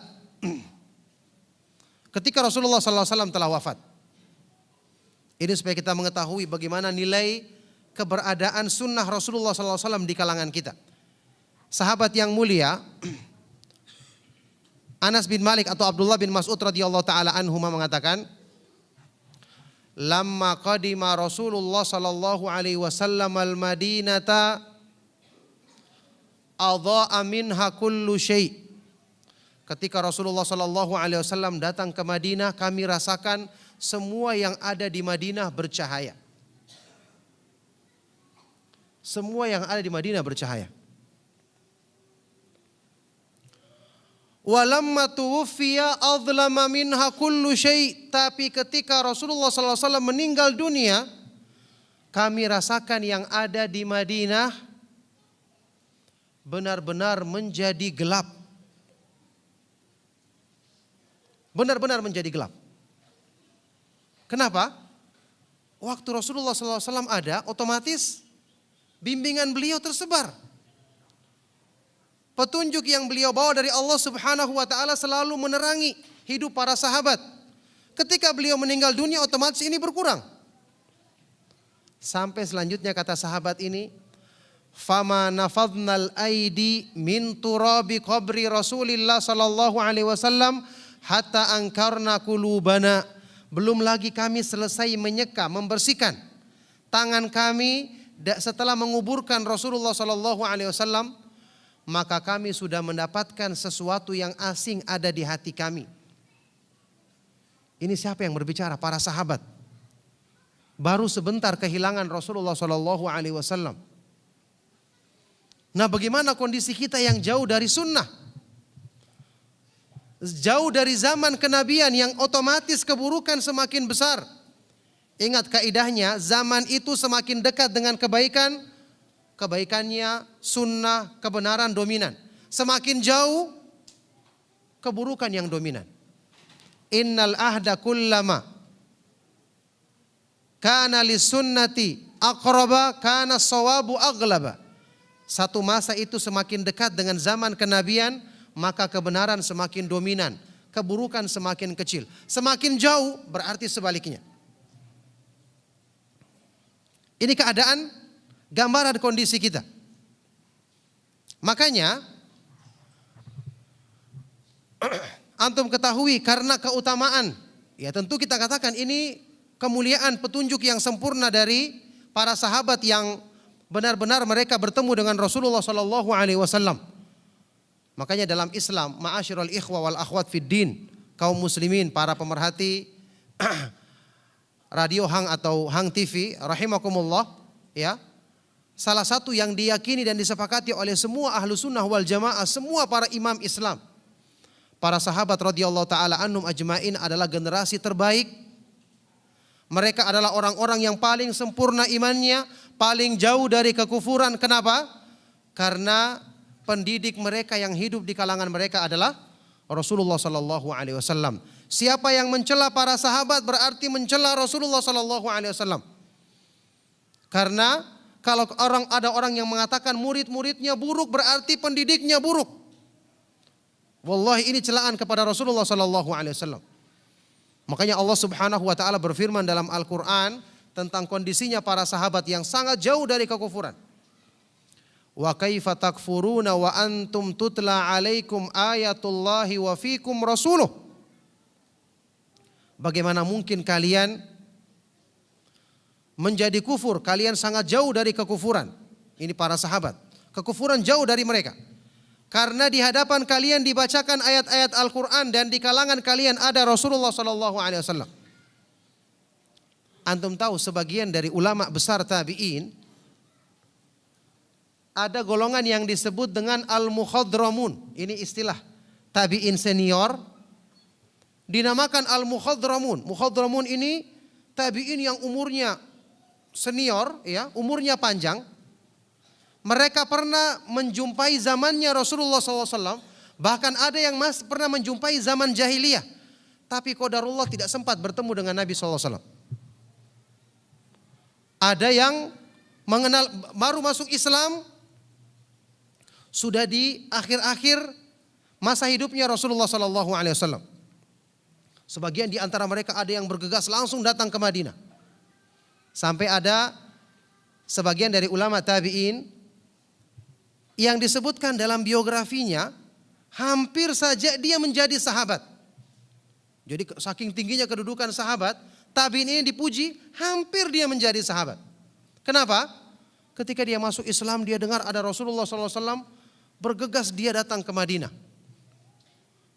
Ketika Rasulullah SAW telah wafat. Ini supaya kita mengetahui bagaimana nilai keberadaan sunnah Rasulullah SAW di kalangan kita. Sahabat yang mulia Anas bin Malik atau Abdullah bin Mas'ud radhiyallahu taala anhuma mengatakan, "Lamma qadima Rasulullah sallallahu alaihi wasallam al-Madinata adha'a minha kullu syai'." Ketika Rasulullah sallallahu alaihi wasallam datang ke Madinah, kami rasakan semua yang ada di Madinah bercahaya. Semua yang ada di Madinah bercahaya. Walamma tuwfiya adlama minha kullu syai'. Tapi ketika Rasulullah sallallahu alaihi wasallam meninggal dunia, kami rasakan yang ada di Madinah benar-benar menjadi gelap. Benar-benar menjadi gelap. Kenapa? Waktu Rasulullah SAW ada, otomatis bimbingan beliau tersebar. petunjuk yang beliau bawa dari Allah Subhanahu wa taala selalu menerangi hidup para sahabat. Ketika beliau meninggal dunia otomatis ini berkurang. Sampai selanjutnya kata sahabat ini, fama nafadnal aidi min turabi qabri Rasulillah sallallahu alaihi wasallam hatta angkarna qulubana. Belum lagi kami selesai menyeka, membersihkan tangan kami setelah menguburkan Rasulullah sallallahu alaihi wasallam, maka kami sudah mendapatkan sesuatu yang asing ada di hati kami. Ini siapa yang berbicara? Para sahabat. Baru sebentar kehilangan Rasulullah sallallahu alaihi wasallam. Nah, bagaimana kondisi kita yang jauh dari sunnah? Jauh dari zaman kenabian yang otomatis keburukan semakin besar. Ingat kaidahnya, zaman itu semakin dekat dengan kebaikan, kebaikannya sunnah, kebenaran dominan. Semakin jauh, keburukan yang dominan. Innal ahda kullama kana lisunnati aqraba kana sawabu aghlaba. Satu masa itu semakin dekat dengan zaman kenabian, maka kebenaran semakin dominan, keburukan semakin kecil. Semakin jauh berarti sebaliknya. Ini keadaan gambaran kondisi kita. Makanya antum ketahui karena keutamaan, ya tentu kita katakan ini kemuliaan petunjuk yang sempurna dari para sahabat yang benar-benar mereka bertemu dengan Rasulullah sallallahu alaihi wasallam. Makanya dalam Islam, ma'asyiral ikhwa wal akhwat fid din, kaum muslimin, para pemerhati radio Hang atau Hang TV rahimakumullah, ya. Salah satu yang diyakini dan disepakati oleh semua ahlu sunnah wal jamaah, semua para imam Islam, para sahabat radhiyallahu taala anhum ajmain adalah generasi terbaik. Mereka adalah orang-orang yang paling sempurna imannya, paling jauh dari kekufuran. Kenapa? Karena pendidik mereka yang hidup di kalangan mereka adalah Rasulullah sallallahu alaihi wasallam. Siapa yang mencela para sahabat berarti mencela Rasulullah sallallahu alaihi wasallam. Karena kalau ada orang yang mengatakan murid-muridnya buruk berarti pendidiknya buruk. Wallahi ini celaan kepada Rasulullah sallallahu alaihi wasallam. Makanya Allah Subhanahu wa taala berfirman dalam Al-Qur'an tentang kondisinya para sahabat yang sangat jauh dari kekufuran. Wa kaifa takfuruna wa antum tutla alaikum ayatullahi wa fikum rasuluh. Bagaimana mungkin kalian menjadi kufur? Kalian sangat jauh dari kekufuran. Ini para sahabat. Kekufuran jauh dari mereka. Karena di hadapan kalian dibacakan ayat-ayat Al-Quran dan di kalangan kalian ada Rasulullah SAW. Antum tahu sebagian dari ulama besar tabi'in, ada golongan yang disebut dengan Al-Mukhadramun. Ini istilah tabi'in senior, dinamakan Al-Mukhadramun. Mukhadramun ini tabi'in yang umurnya senior, ya, umurnya panjang. Mereka pernah menjumpai zamannya Rasulullah SAW. Bahkan ada yang pernah menjumpai zaman jahiliyah. Tapi qadarullah tidak sempat bertemu dengan Nabi SAW. Ada yang mengenal baru masuk Islam, sudah di akhir-akhir masa hidupnya Rasulullah SAW. Sebagian di antara mereka ada yang bergegas langsung datang ke Madinah. Sampai ada sebagian dari ulama tabi'in yang disebutkan dalam biografinya, hampir saja dia menjadi sahabat. Jadi saking tingginya kedudukan sahabat, tabi'in ini dipuji, hampir dia menjadi sahabat. Kenapa? Ketika dia masuk Islam, dia dengar ada Rasulullah SAW, bergegas dia datang ke Madinah.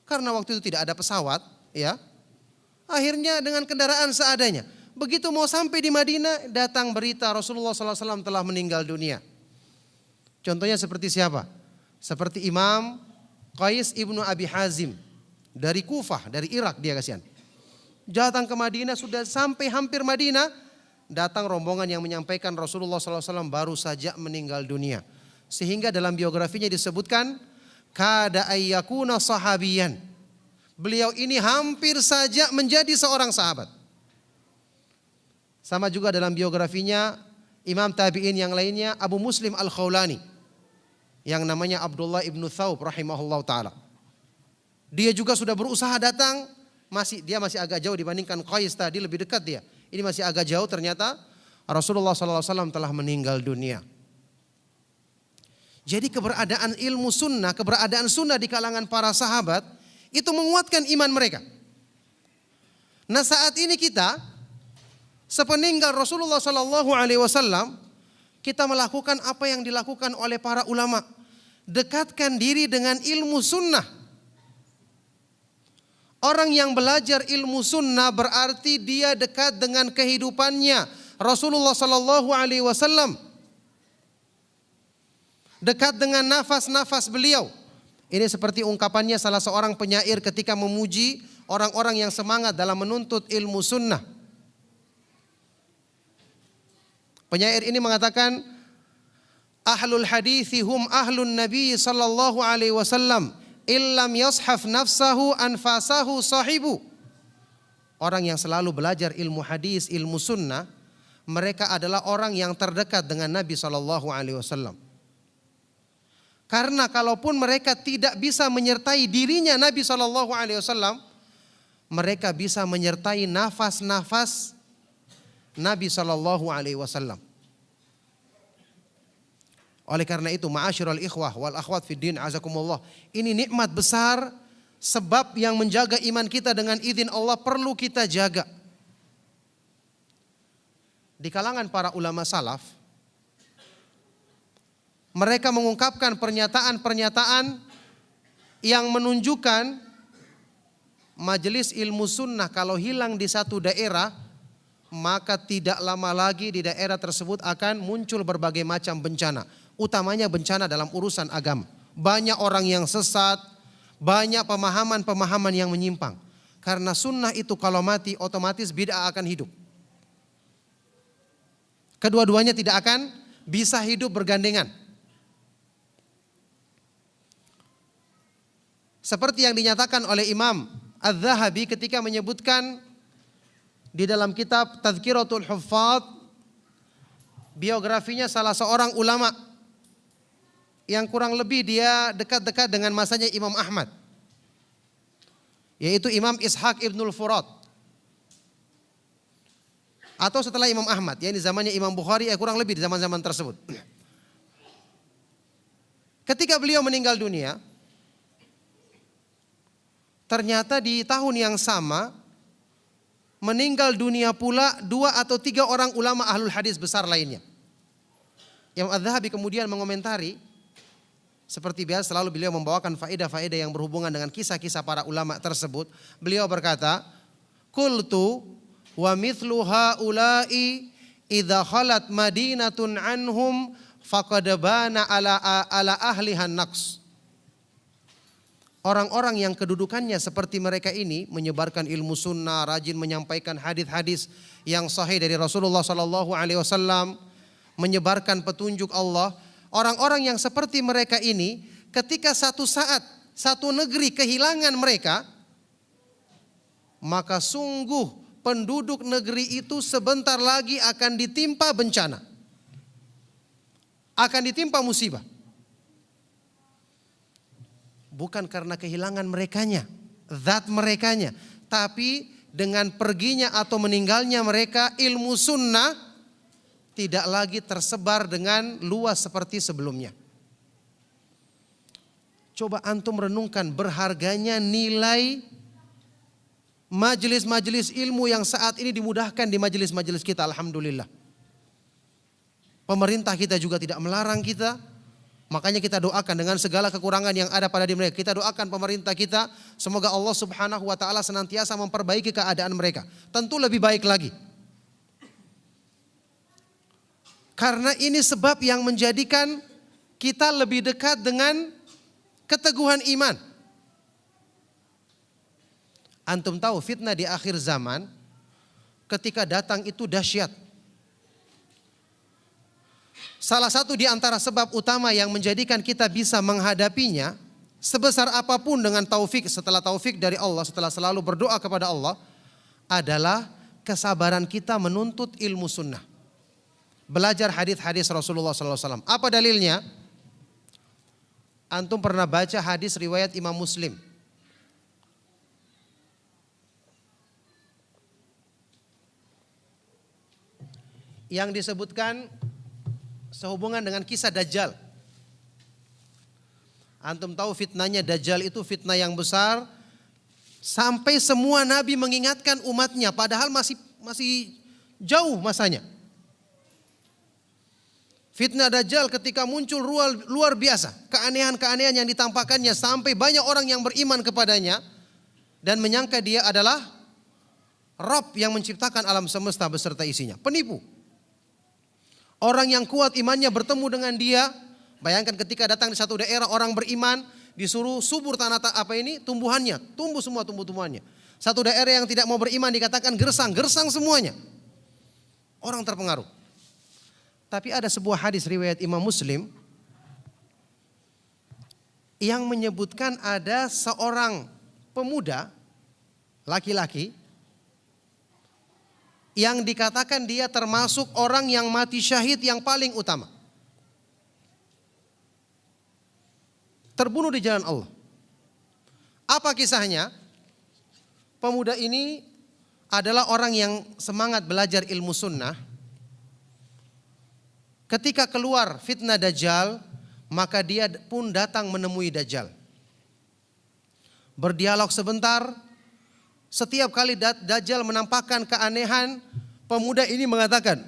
Karena waktu itu tidak ada pesawat, ya. Akhirnya dengan kendaraan seadanya. Begitu mau sampai di Madinah, datang berita Rasulullah SAW telah meninggal dunia. Contohnya seperti siapa? Seperti Imam Qais ibnu Abi Hazim dari Kufah, dari Irak dia kasihan. Datang ke Madinah, sudah sampai hampir Madinah, datang rombongan yang menyampaikan Rasulullah SAW baru saja meninggal dunia. Sehingga dalam biografinya disebutkan kada ayyakuna sahabiyan. Beliau ini hampir saja menjadi seorang sahabat. Sama juga dalam biografinya Imam tabi'in yang lainnya Abu Muslim Al-Khawlani. yang namanya Abdullah ibnu Thawb rahimahullah ta'ala. Dia juga sudah berusaha datang, dia masih agak jauh dibandingkan Qais tadi, lebih dekat dia. Ini masih agak jauh, ternyata Rasulullah SAW telah meninggal dunia. Jadi keberadaan ilmu sunnah, keberadaan sunnah di kalangan para sahabat itu menguatkan iman mereka. Nah saat ini kita sepeninggal Rasulullah SAW, kita melakukan apa yang dilakukan oleh para ulama. Dekatkan diri dengan ilmu sunnah. Orang yang belajar ilmu sunnah berarti dia dekat dengan kehidupannya Rasulullah SAW. Dekat dengan nafas-nafas beliau. Ini seperti ungkapannya salah seorang penyair ketika memuji orang-orang yang semangat dalam menuntut ilmu sunnah. Penyair ini mengatakan, ahlul hadithi hum ahlun nabi sallallahu alaihi wasallam illam yashaf nafsahu anfasahu sahibu. Orang yang selalu belajar ilmu hadis, ilmu sunnah, mereka adalah orang yang terdekat dengan Nabi sallallahu alaihi wasallam. Karena kalaupun mereka tidak bisa menyertai dirinya Nabi SAW, mereka bisa menyertai nafas-nafas Nabi SAW. Oleh karena itu, ma'asyiral ikhwah wal akhwat fid din azakumullah, ini nikmat besar, sebab yang menjaga iman kita dengan izin Allah perlu kita jaga. Di kalangan para ulama salaf, mereka mengungkapkan pernyataan-pernyataan yang menunjukkan majelis ilmu sunnah kalau hilang di satu daerah, maka tidak lama lagi di daerah tersebut akan muncul berbagai macam bencana. Utamanya bencana dalam urusan agama. Banyak orang yang sesat, banyak pemahaman-pemahaman yang menyimpang. Karena sunnah itu kalau mati otomatis bid'ah akan hidup. Kedua-duanya tidak akan bisa hidup bergandengan. Seperti yang dinyatakan oleh Imam Az-Zahabi ketika menyebutkan di dalam kitab Tadhkiratul Huffaz, biografinya salah seorang ulama yang kurang lebih dia dekat-dekat dengan masanya Imam Ahmad, yaitu Imam Ishaq Ibnul Furat, atau setelah Imam Ahmad, ya ini zamannya Imam Bukhari, kurang lebih di zaman-zaman tersebut. Ketika beliau meninggal dunia, ternyata di tahun yang sama meninggal dunia pula 2 atau 3 orang ulama ahlul hadis besar lainnya. Imam Az-Zahabi kemudian mengomentari, seperti biasa selalu beliau membawakan faedah-faedah yang berhubungan dengan kisah-kisah para ulama tersebut. Beliau berkata, "Qultu wa mithlu haula'i idza khalat madinatun anhum faqad bana ala ahlihan naqs." Orang-orang yang kedudukannya seperti mereka ini, menyebarkan ilmu sunnah, rajin menyampaikan hadis-hadis yang sahih dari Rasulullah SAW, menyebarkan petunjuk Allah. Orang-orang yang seperti mereka ini, ketika satu saat satu negeri kehilangan mereka, maka sungguh penduduk negeri itu sebentar lagi akan ditimpa bencana, akan ditimpa musibah. Bukan karena kehilangan merekanya, zat merekanya, tapi dengan perginya atau meninggalnya mereka, ilmu sunnah tidak lagi tersebar dengan luas seperti sebelumnya. Coba antum renungkan berharganya nilai majelis-majelis ilmu yang saat ini dimudahkan di majelis-majelis kita, alhamdulillah. Pemerintah kita juga tidak melarang kita. Makanya kita doakan dengan segala kekurangan yang ada pada diri mereka. Kita doakan pemerintah kita, semoga Allah Subhanahu wa taala senantiasa memperbaiki keadaan mereka. Tentu lebih baik lagi. Karena ini sebab yang menjadikan kita lebih dekat dengan keteguhan iman. Antum tahu fitnah di akhir zaman ketika datang itu dahsyat. Salah satu di antara sebab utama yang menjadikan kita bisa menghadapinya, sebesar apapun dengan taufik, setelah taufik dari Allah, setelah selalu berdoa kepada Allah, adalah kesabaran kita menuntut ilmu sunnah. Belajar hadis-hadis Rasulullah SAW. Apa dalilnya? Antum pernah baca hadis riwayat Imam Muslim. Yang disebutkan sehubungan dengan kisah Dajjal. Antum tahu fitnahnya Dajjal itu fitnah yang besar. Sampai semua nabi mengingatkan umatnya padahal masih jauh masanya. Fitnah Dajjal ketika muncul luar biasa. Keanehan-keanehan yang ditampakkannya sampai banyak orang yang beriman kepadanya. Dan menyangka dia adalah Rabb yang menciptakan alam semesta beserta isinya. Penipu. Orang yang kuat imannya bertemu dengan dia. Bayangkan ketika datang di satu daerah orang beriman. Disuruh subur tumbuhannya. Tumbuh semua tumbuh-tumbuhannya. Satu daerah yang tidak mau beriman dikatakan gersang semuanya. Orang terpengaruh. Tapi ada sebuah hadis riwayat Imam Muslim yang menyebutkan ada seorang pemuda laki-laki yang dikatakan dia termasuk orang yang mati syahid yang paling utama. Terbunuh di jalan Allah. Apa kisahnya? Pemuda ini adalah orang yang semangat belajar ilmu sunnah. Ketika keluar fitnah Dajjal, maka dia pun datang menemui Dajjal. Berdialog sebentar, setiap kali Dajjal menampakkan keanehan, pemuda ini mengatakan,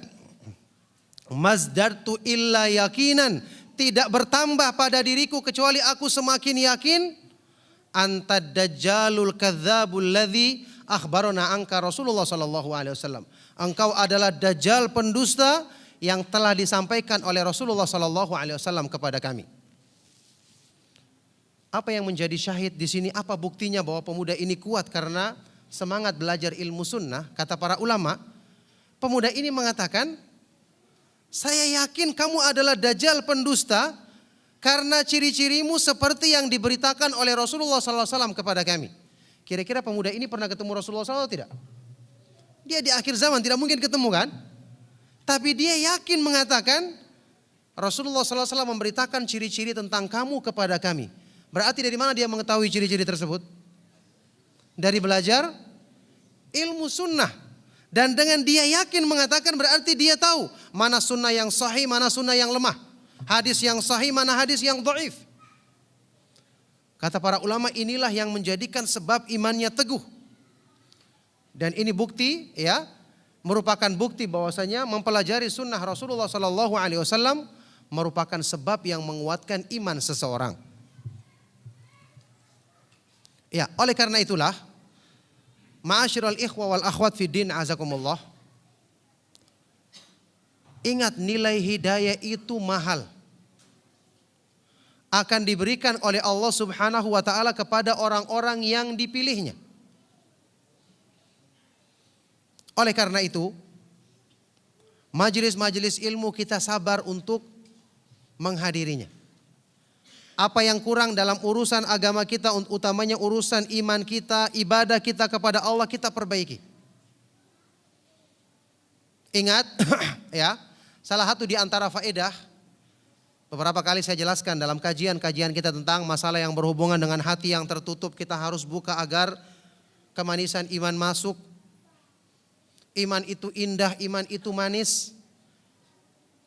"Mazdartu illa yakinan." Tidak bertambah pada diriku kecuali aku semakin yakin anta dajjalul kadzabul ladzi akhbarana anka Rasulullah sallallahu alaihi wasallam. Engkau adalah dajjal pendusta yang telah disampaikan oleh Rasulullah sallallahu alaihi wasallam kepada kami. Apa yang menjadi syahid di sini? Apa buktinya bahwa pemuda ini kuat karena semangat belajar ilmu sunnah? Kata para ulama, pemuda ini mengatakan, saya yakin kamu adalah dajjal pendusta karena ciri-cirimu seperti yang diberitakan oleh Rasulullah sallallahu alaihi wasallam kepada kami. Kira-kira pemuda ini pernah ketemu Rasulullah sallallahu alaihi wasallam atau tidak? Dia di akhir zaman tidak mungkin ketemu kan? Tapi dia yakin mengatakan Rasulullah sallallahu alaihi wasallam memberitakan ciri-ciri tentang kamu kepada kami. Berarti dari mana dia mengetahui ciri-ciri tersebut? Dari belajar ilmu sunnah. Dan dengan dia yakin mengatakan berarti dia tahu mana sunnah yang sahih, mana sunnah yang lemah. Hadis yang sahih, mana hadis yang dhaif. Kata para ulama, inilah yang menjadikan sebab imannya teguh. Dan ini bukti, ya, merupakan bukti bahwasanya mempelajari sunnah Rasulullah sallallahu alaihi wasallam merupakan sebab yang menguatkan iman seseorang. Ya, oleh karena itulah, ma'asyiral ikhwa wal akhwat fid din azakumullah, ingat nilai hidayah itu mahal. Akan diberikan oleh Allah Subhanahu wa taala kepada orang-orang yang dipilihnya. Oleh karena itu, majelis-majelis ilmu kita sabar untuk menghadirinya. Apa yang kurang dalam urusan agama kita, utamanya urusan iman kita, ibadah kita kepada Allah, kita perbaiki. Ingat, ya, salah satu di antara faedah, beberapa kali saya jelaskan dalam kajian-kajian kita tentang masalah yang berhubungan dengan hati yang tertutup, kita harus buka agar kemanisan iman masuk. Iman itu indah, iman itu manis.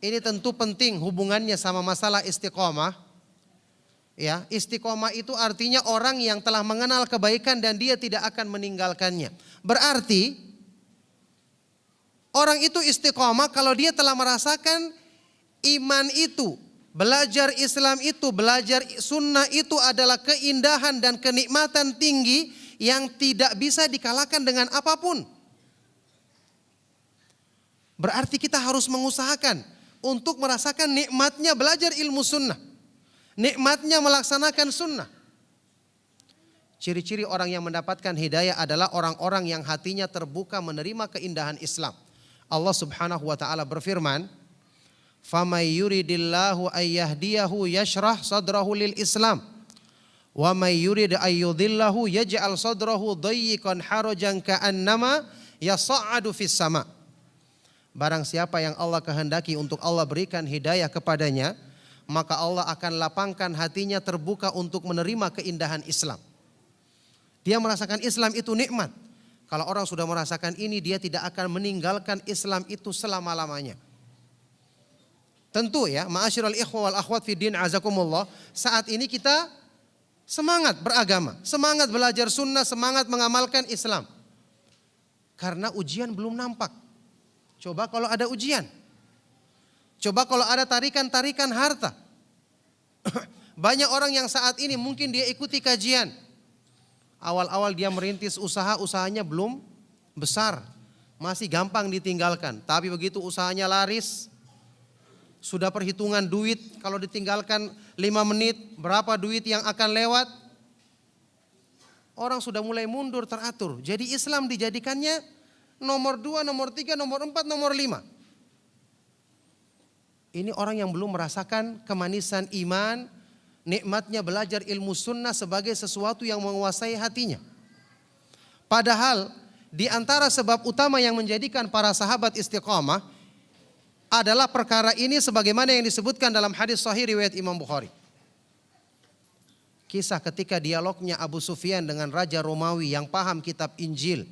Ini tentu penting hubungannya sama masalah istiqomah. Ya, istiqomah itu artinya orang yang telah mengenal kebaikan dan dia tidak akan meninggalkannya. Berarti orang itu istiqomah kalau dia telah merasakan iman itu, belajar Islam itu, belajar sunnah itu adalah keindahan dan kenikmatan tinggi yang tidak bisa dikalahkan dengan apapun. Berarti kita harus mengusahakan untuk merasakan nikmatnya belajar ilmu sunnah. Nikmatnya melaksanakan sunnah. Ciri-ciri orang yang mendapatkan hidayah adalah orang-orang yang hatinya terbuka menerima keindahan Islam. Allah Subhanahu wa taala berfirman, "Famay yuridillahu ayyahdiyahu yashrah sadrahu lil Islam, wa may yurid ayyudhillahu yaj'al sadrahu dayyiqan harajan ka'annama yas'adu fis sama." Barang siapa yang Allah kehendaki untuk Allah berikan hidayah kepadanya, maka Allah akan lapangkan hatinya terbuka untuk menerima keindahan Islam. Dia merasakan Islam itu nikmat. Kalau orang sudah merasakan ini, dia tidak akan meninggalkan Islam itu selama-lamanya. Tentu ya, ma'asyiral ikhwa wal akhwat fi din azakumullah, saat ini kita semangat beragama, semangat belajar sunnah, semangat mengamalkan Islam. Karena ujian belum nampak. Coba kalau ada ujian. Coba kalau ada tarikan-tarikan harta. Banyak orang yang saat ini mungkin dia ikuti kajian. Awal-awal dia merintis usaha, usahanya belum besar. Masih gampang ditinggalkan. Tapi begitu usahanya laris, sudah perhitungan duit, kalau ditinggalkan 5 menit, berapa duit yang akan lewat. Orang sudah mulai mundur teratur. Jadi Islam dijadikannya nomor 2, nomor 3, nomor 4, nomor 5. Ini orang yang belum merasakan kemanisan iman, nikmatnya belajar ilmu sunnah sebagai sesuatu yang menguasai hatinya. Padahal di antara sebab utama yang menjadikan para sahabat istiqamah adalah perkara ini sebagaimana yang disebutkan dalam hadis sahih riwayat Imam Bukhari. Kisah ketika dialognya Abu Sufyan dengan Raja Romawi yang paham kitab Injil.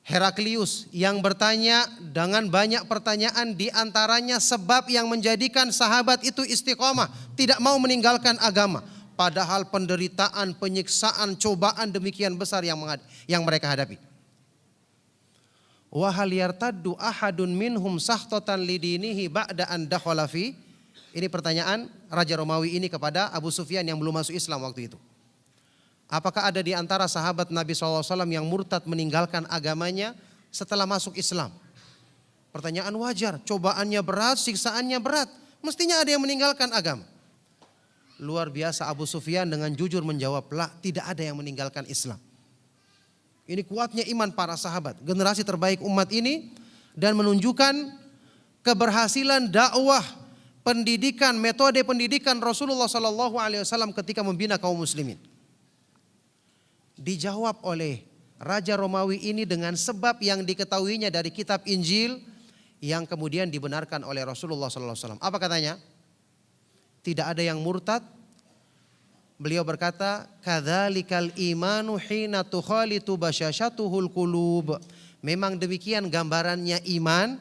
Heraklius yang bertanya dengan banyak pertanyaan, di antaranya sebab yang menjadikan sahabat itu istiqamah, tidak mau meninggalkan agama. Padahal penderitaan, penyiksaan, cobaan demikian besar yang mereka hadapi. Wa hal yartaddu ahadun minhum sakhtatan lidinihi ba'da an dakhala fi. Ini pertanyaan Raja Romawi ini kepada Abu Sufyan yang belum masuk Islam waktu itu. Apakah ada di antara sahabat Nabi SAW yang murtad meninggalkan agamanya setelah masuk Islam? Pertanyaan wajar, cobaannya berat, siksaannya berat. Mestinya ada yang meninggalkan agama. Luar biasa Abu Sufyan dengan jujur menjawab, "La, tidak ada yang meninggalkan Islam." Ini kuatnya iman para sahabat, generasi terbaik umat ini, dan menunjukkan keberhasilan dakwah, pendidikan, metode pendidikan Rasulullah SAW ketika membina kaum muslimin. Dijawab oleh Raja Romawi ini dengan sebab yang diketahuinya dari kitab Injil yang kemudian dibenarkan oleh Rasulullah SAW. Apa katanya? Tidak ada yang murtad. Beliau berkata, kadzalikal imanu hina tukhalitu basyashatuhul qulub. Memang demikian gambarannya iman,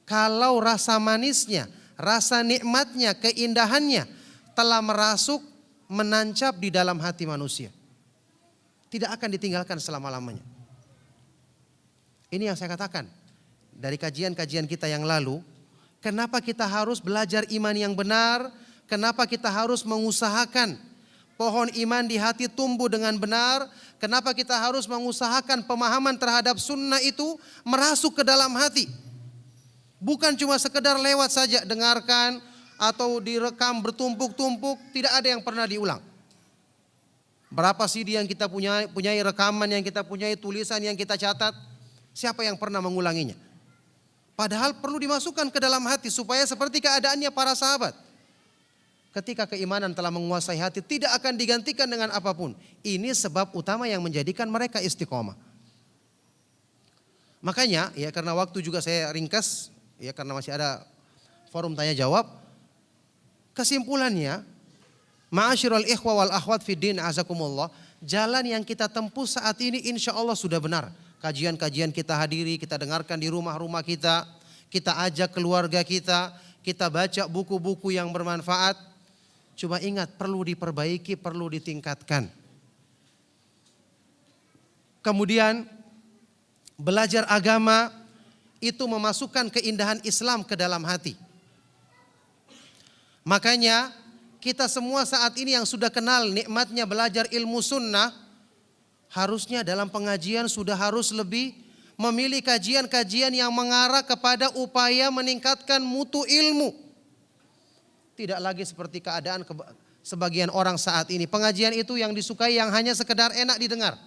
kalau rasa manisnya, rasa nikmatnya, keindahannya telah merasuk, menancap di dalam hati manusia. Tidak akan ditinggalkan selama-lamanya. Ini yang saya katakan dari kajian-kajian kita yang lalu, kenapa kita harus belajar iman yang benar, kenapa kita harus mengusahakan pohon iman di hati tumbuh dengan benar. Kenapa kita harus mengusahakan pemahaman terhadap sunnah itu merasuk ke dalam hati. Bukan cuma sekedar lewat saja, dengarkan atau direkam bertumpuk-tumpuk, tidak ada yang pernah diulang. Berapa CD yang kita punyai rekaman yang kita punyai, tulisan yang kita catat, siapa yang pernah mengulanginya? Padahal perlu dimasukkan ke dalam hati supaya seperti keadaannya para sahabat. Ketika keimanan telah menguasai hati, tidak akan digantikan dengan apapun. Ini sebab utama yang menjadikan mereka istiqomah. Makanya, ya karena waktu juga saya ringkas, ya karena masih ada forum tanya jawab. Kesimpulannya, ma'asyiral ikhwa wal akhwat fi din azakumullah, jalan yang kita tempuh saat ini insya Allah sudah benar. Kajian-kajian kita hadiri, kita dengarkan di rumah-rumah kita ajak keluarga kita baca buku-buku yang bermanfaat. Cuma ingat, perlu diperbaiki, perlu ditingkatkan. Kemudian belajar agama itu memasukkan keindahan Islam ke dalam hati. Makanya kita semua saat ini yang sudah kenal nikmatnya belajar ilmu sunnah, harusnya dalam pengajian sudah harus lebih memilih kajian-kajian yang mengarah kepada upaya meningkatkan mutu ilmu. Tidak lagi seperti keadaan sebagian orang saat ini. Pengajian itu yang disukai yang hanya sekedar enak didengar.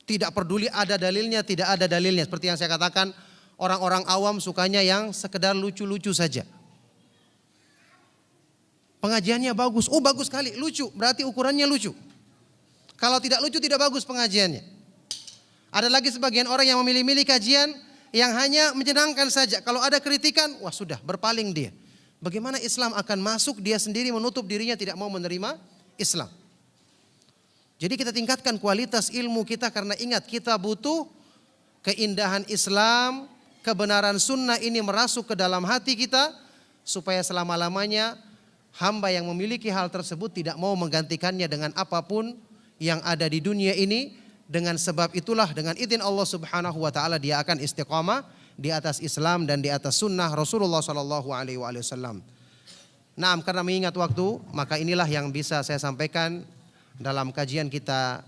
Tidak peduli ada dalilnya, tidak ada dalilnya. Seperti yang saya katakan, orang-orang awam sukanya yang sekedar lucu-lucu saja. Pengajiannya bagus, oh bagus sekali, lucu, berarti ukurannya lucu. Kalau tidak lucu tidak bagus pengajiannya. Ada lagi sebagian orang yang memilih-milih kajian yang hanya menyenangkan saja. Kalau ada kritikan, wah sudah berpaling dia. Bagaimana Islam akan masuk, dia sendiri menutup dirinya tidak mau menerima Islam. Jadi kita tingkatkan kualitas ilmu kita karena ingat kita butuh keindahan Islam, kebenaran sunnah ini merasuk ke dalam hati kita supaya selama-lamanya hamba yang memiliki hal tersebut tidak mau menggantikannya dengan apapun yang ada di dunia ini. Dengan sebab itulah dengan izin Allah Subhanahu wa taala dia akan istiqamah di atas Islam dan di atas sunnah Rasulullah sallallahu alaihi wasallam. Nah, karena mengingat waktu, maka inilah yang bisa saya sampaikan dalam kajian kita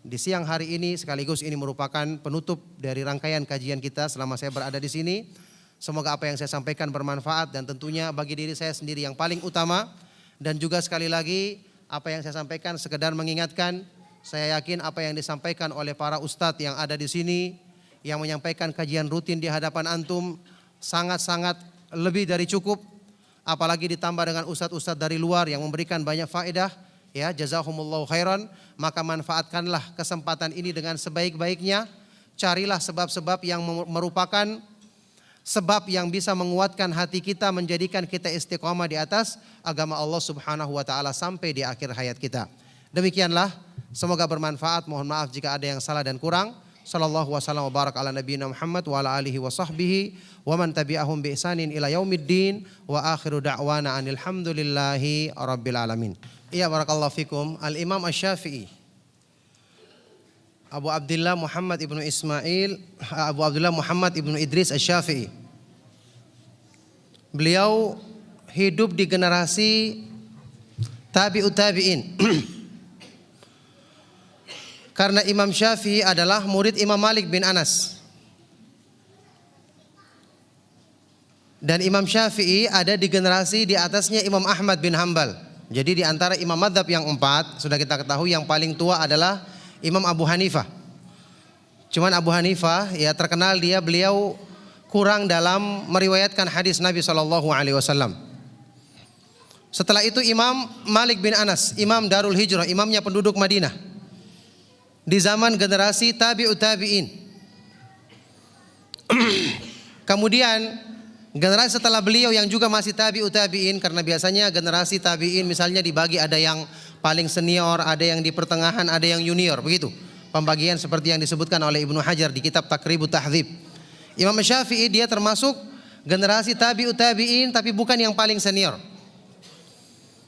di siang hari ini, sekaligus ini merupakan penutup dari rangkaian kajian kita selama saya berada di sini. Semoga apa yang saya sampaikan bermanfaat dan tentunya bagi diri saya sendiri yang paling utama, dan juga sekali lagi apa yang saya sampaikan sekedar mengingatkan. Saya yakin apa yang disampaikan oleh para ustadz yang ada di sini, yang menyampaikan kajian rutin di hadapan antum sangat-sangat lebih dari cukup. Apalagi ditambah dengan ustadz-ustadz dari luar yang memberikan banyak faedah. Ya, jazakumullahu khairan. Maka manfaatkanlah kesempatan ini dengan sebaik-baiknya. Carilah sebab-sebab yang merupakan sebab yang bisa menguatkan hati kita, menjadikan kita istiqamah di atas agama Allah Subhanahu wa taala sampai di akhir hayat kita. Demikianlah, semoga bermanfaat. Mohon maaf jika ada yang salah dan kurang. Sallallahu wasallam wa barak ala nabiyina Muhammad wa ala alihi wa sahbihi wa man tabi'ahum bi ihsanin ila yaumiddin wa akhiru da'wana anil hamdulillahi rabbil alamin. Iya, barakallahu fikum. Al-Imam Asy-Syafi'i Abu Abdullah Muhammad ibnu Ismail Abu Abdullah Muhammad ibnu Idris Asy-Syafi'i. Beliau hidup di generasi tabi'ut tabi'in. Karena Imam Syafi'i adalah murid Imam Malik bin Anas. Dan Imam Syafi'i ada di generasi di atasnya Imam Ahmad bin Hambal. Jadi di antara imam madzhab yang 4, sudah kita ketahui yang paling tua adalah Imam Abu Hanifah. Cuman Abu Hanifah ya terkenal beliau kurang dalam meriwayatkan hadis Nabi SAW. Setelah itu Imam Malik bin Anas, Imam Darul Hijrah, imamnya penduduk Madinah. Di zaman generasi tabi'ut tabi'in. Kemudian generasi setelah beliau yang juga masih tabi'ut tabi'in, karena biasanya generasi tabi'in misalnya dibagi ada yang paling senior, ada yang di pertengahan, ada yang junior, begitu. Pembagian seperti yang disebutkan oleh Ibnu Hajar di kitab Taqribut Tahdzib. Imam Syafi'i dia termasuk generasi tabi'ut tabi'in tapi bukan yang paling senior.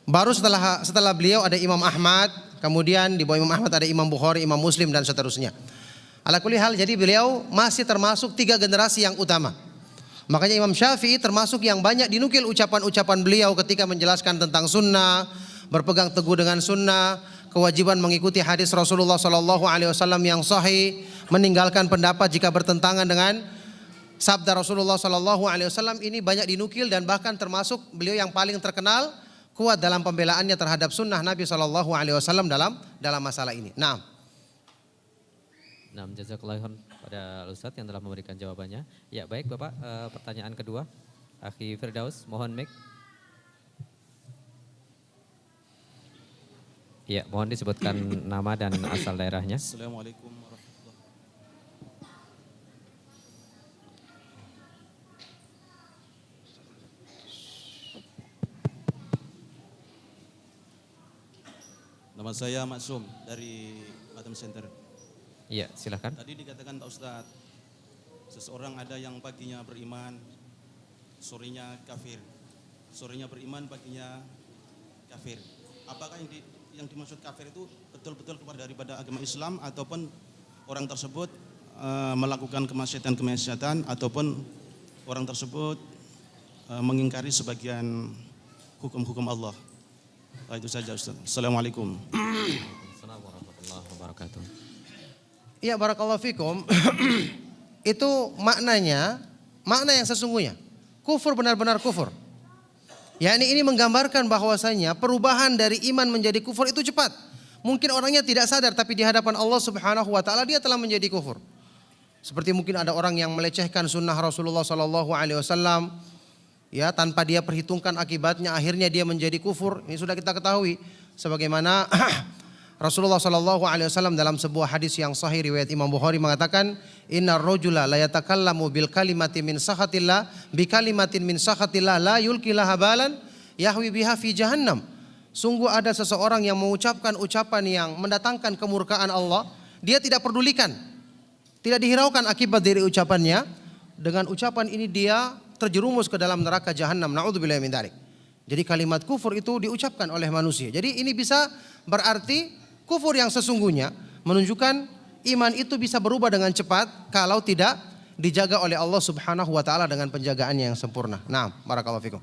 Baru setelah beliau ada Imam Ahmad, kemudian di bawah Imam Ahmad ada Imam Bukhari, Imam Muslim dan seterusnya. Ala kulli hal, jadi beliau masih termasuk 3 generasi yang utama. Makanya Imam Syafi'i termasuk yang banyak dinukil ucapan-ucapan beliau ketika menjelaskan tentang sunnah, berpegang teguh dengan sunnah, kewajiban mengikuti hadis Rasulullah SAW yang sahih, meninggalkan pendapat jika bertentangan dengan sabda Rasulullah SAW. Ini banyak dinukil dan bahkan termasuk beliau yang paling terkenal kuat dalam pembelaannya terhadap sunnah Nabi SAW dalam masalah ini. Nah, jazakallahu khairan pada Ustadz yang telah memberikan jawabannya. Ya baik Bapak, pertanyaan kedua, Akhi Firdaus, mohon mic. Ya, mohon disebutkan nama dan asal daerahnya. Assalamualaikum warahmatullahi wabarakatuh. Nama saya Maksum dari Batam Center. Iya, silakan. Tadi dikatakan Pak Ustadz, seseorang ada yang paginya beriman, sorenya kafir. Sorenya beriman, paginya kafir. Apakah yang dimaksud kafir itu betul-betul keluar daripada agama Islam, ataupun orang tersebut melakukan kemaksiatan ataupun orang tersebut mengingkari sebagian hukum-hukum Allah? Itu saja Ustaz. Assalamualaikum. Assalamualaikum warahmatullahi wabarakatuh. ya barakallahu fikum. Itu makna yang sesungguhnya. Kufur benar-benar kufur. yakni ini menggambarkan bahwasanya perubahan dari iman menjadi kufur itu cepat. Mungkin orangnya tidak sadar tapi di hadapan Allah Subhanahu wa taala dia telah menjadi kufur. Seperti mungkin ada orang yang melecehkan sunnah Rasulullah sallallahu alaihi wasallam ya tanpa dia perhitungkan akibatnya, akhirnya dia menjadi kufur. Ini sudah kita ketahui sebagaimana Rasulullah Shallallahu Alaihi Wasallam dalam sebuah hadis yang sahih riwayat Imam Bukhari mengatakan, Inna rojula la yatakallamu bil kalimati min sakhatillah bi kalimatin min sakhatillah la yulkilaha balan yahwi biha fi jahannam. Sungguh ada seseorang yang mengucapkan ucapan yang mendatangkan kemurkaan Allah, dia tidak pedulikan, tidak dihiraukan akibat dari ucapannya. Dengan ucapan ini dia terjerumus ke dalam neraka jahannam. Na'udzubillahi min dzalik. Jadi kalimat kufur itu diucapkan oleh manusia. Jadi ini bisa berarti kufur yang sesungguhnya, menunjukkan iman itu bisa berubah dengan cepat kalau tidak dijaga oleh Allah Subhanahu wa taala dengan penjagaannya yang sempurna. Nah, barakallahu fikum.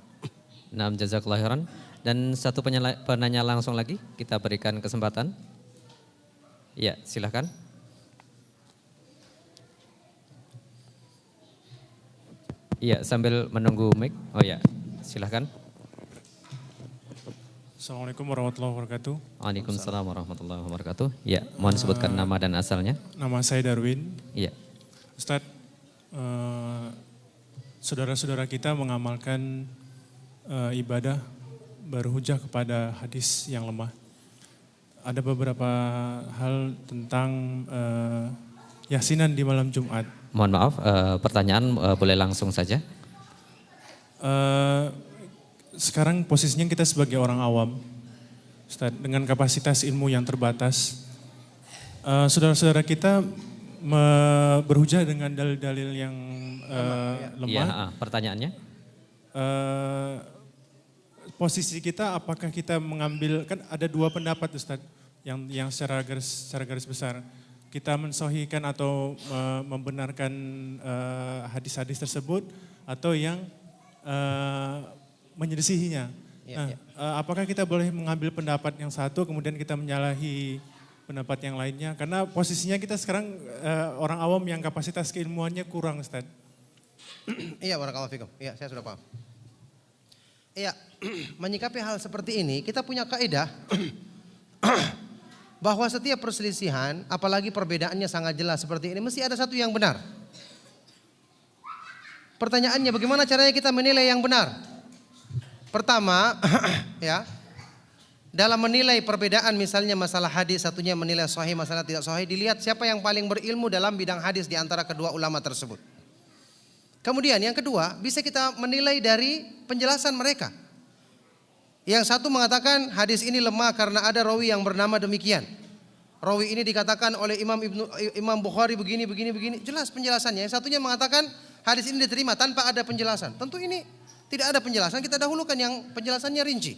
Nah, jazakallahu khairan. Dan satu penanya langsung lagi kita berikan kesempatan. Ya, silakan. Iya, sambil menunggu mic. Oh ya, silakan. Assalamualaikum warahmatullahi wabarakatuh. Waalaikumsalam warahmatullahi wabarakatuh. Ya, mohon sebutkan nama dan asalnya. Nama saya Darwin. Iya. Ustadz, saudara-saudara kita mengamalkan ibadah berhujah kepada hadis yang lemah. Ada beberapa hal tentang yasinan di malam Jumat. Mohon maaf, pertanyaan boleh langsung saja. Sekarang posisinya kita sebagai orang awam, Ustaz, dengan kapasitas ilmu yang terbatas. Saudara-saudara kita berhujah dengan dalil-dalil yang lemah. Iya, pertanyaannya? Posisi kita apakah kita mengambil, kan ada dua pendapat Ustaz, yang secara garis besar. Kita mensohikan atau membenarkan hadis-hadis tersebut, atau yang menyelisihinya. Apakah kita boleh mengambil pendapat yang satu kemudian kita menyalahi pendapat yang lainnya? Karena posisinya kita sekarang orang awam yang kapasitas keilmuannya kurang, Ustaz. Iya, barakallahu fikum. Iya, saya sudah paham. Iya, menyikapi hal seperti ini kita punya kaidah bahwa setiap perselisihan, apalagi perbedaannya sangat jelas seperti ini, mesti ada satu yang benar. Pertanyaannya, bagaimana caranya kita menilai yang benar? Pertama, ya, dalam menilai perbedaan misalnya masalah hadis, satunya menilai sahih, masalah tidak sahih, dilihat siapa yang paling berilmu dalam bidang hadis di antara kedua ulama tersebut. Kemudian yang kedua, bisa kita menilai dari penjelasan mereka. Yang satu mengatakan hadis ini lemah karena ada rawi yang bernama demikian. Rawi ini dikatakan oleh Imam Bukhari begini. Jelas penjelasannya. Yang satunya mengatakan hadis ini diterima tanpa ada penjelasan. Tentu ini tidak ada penjelasan, kita dahulukan yang penjelasannya rinci.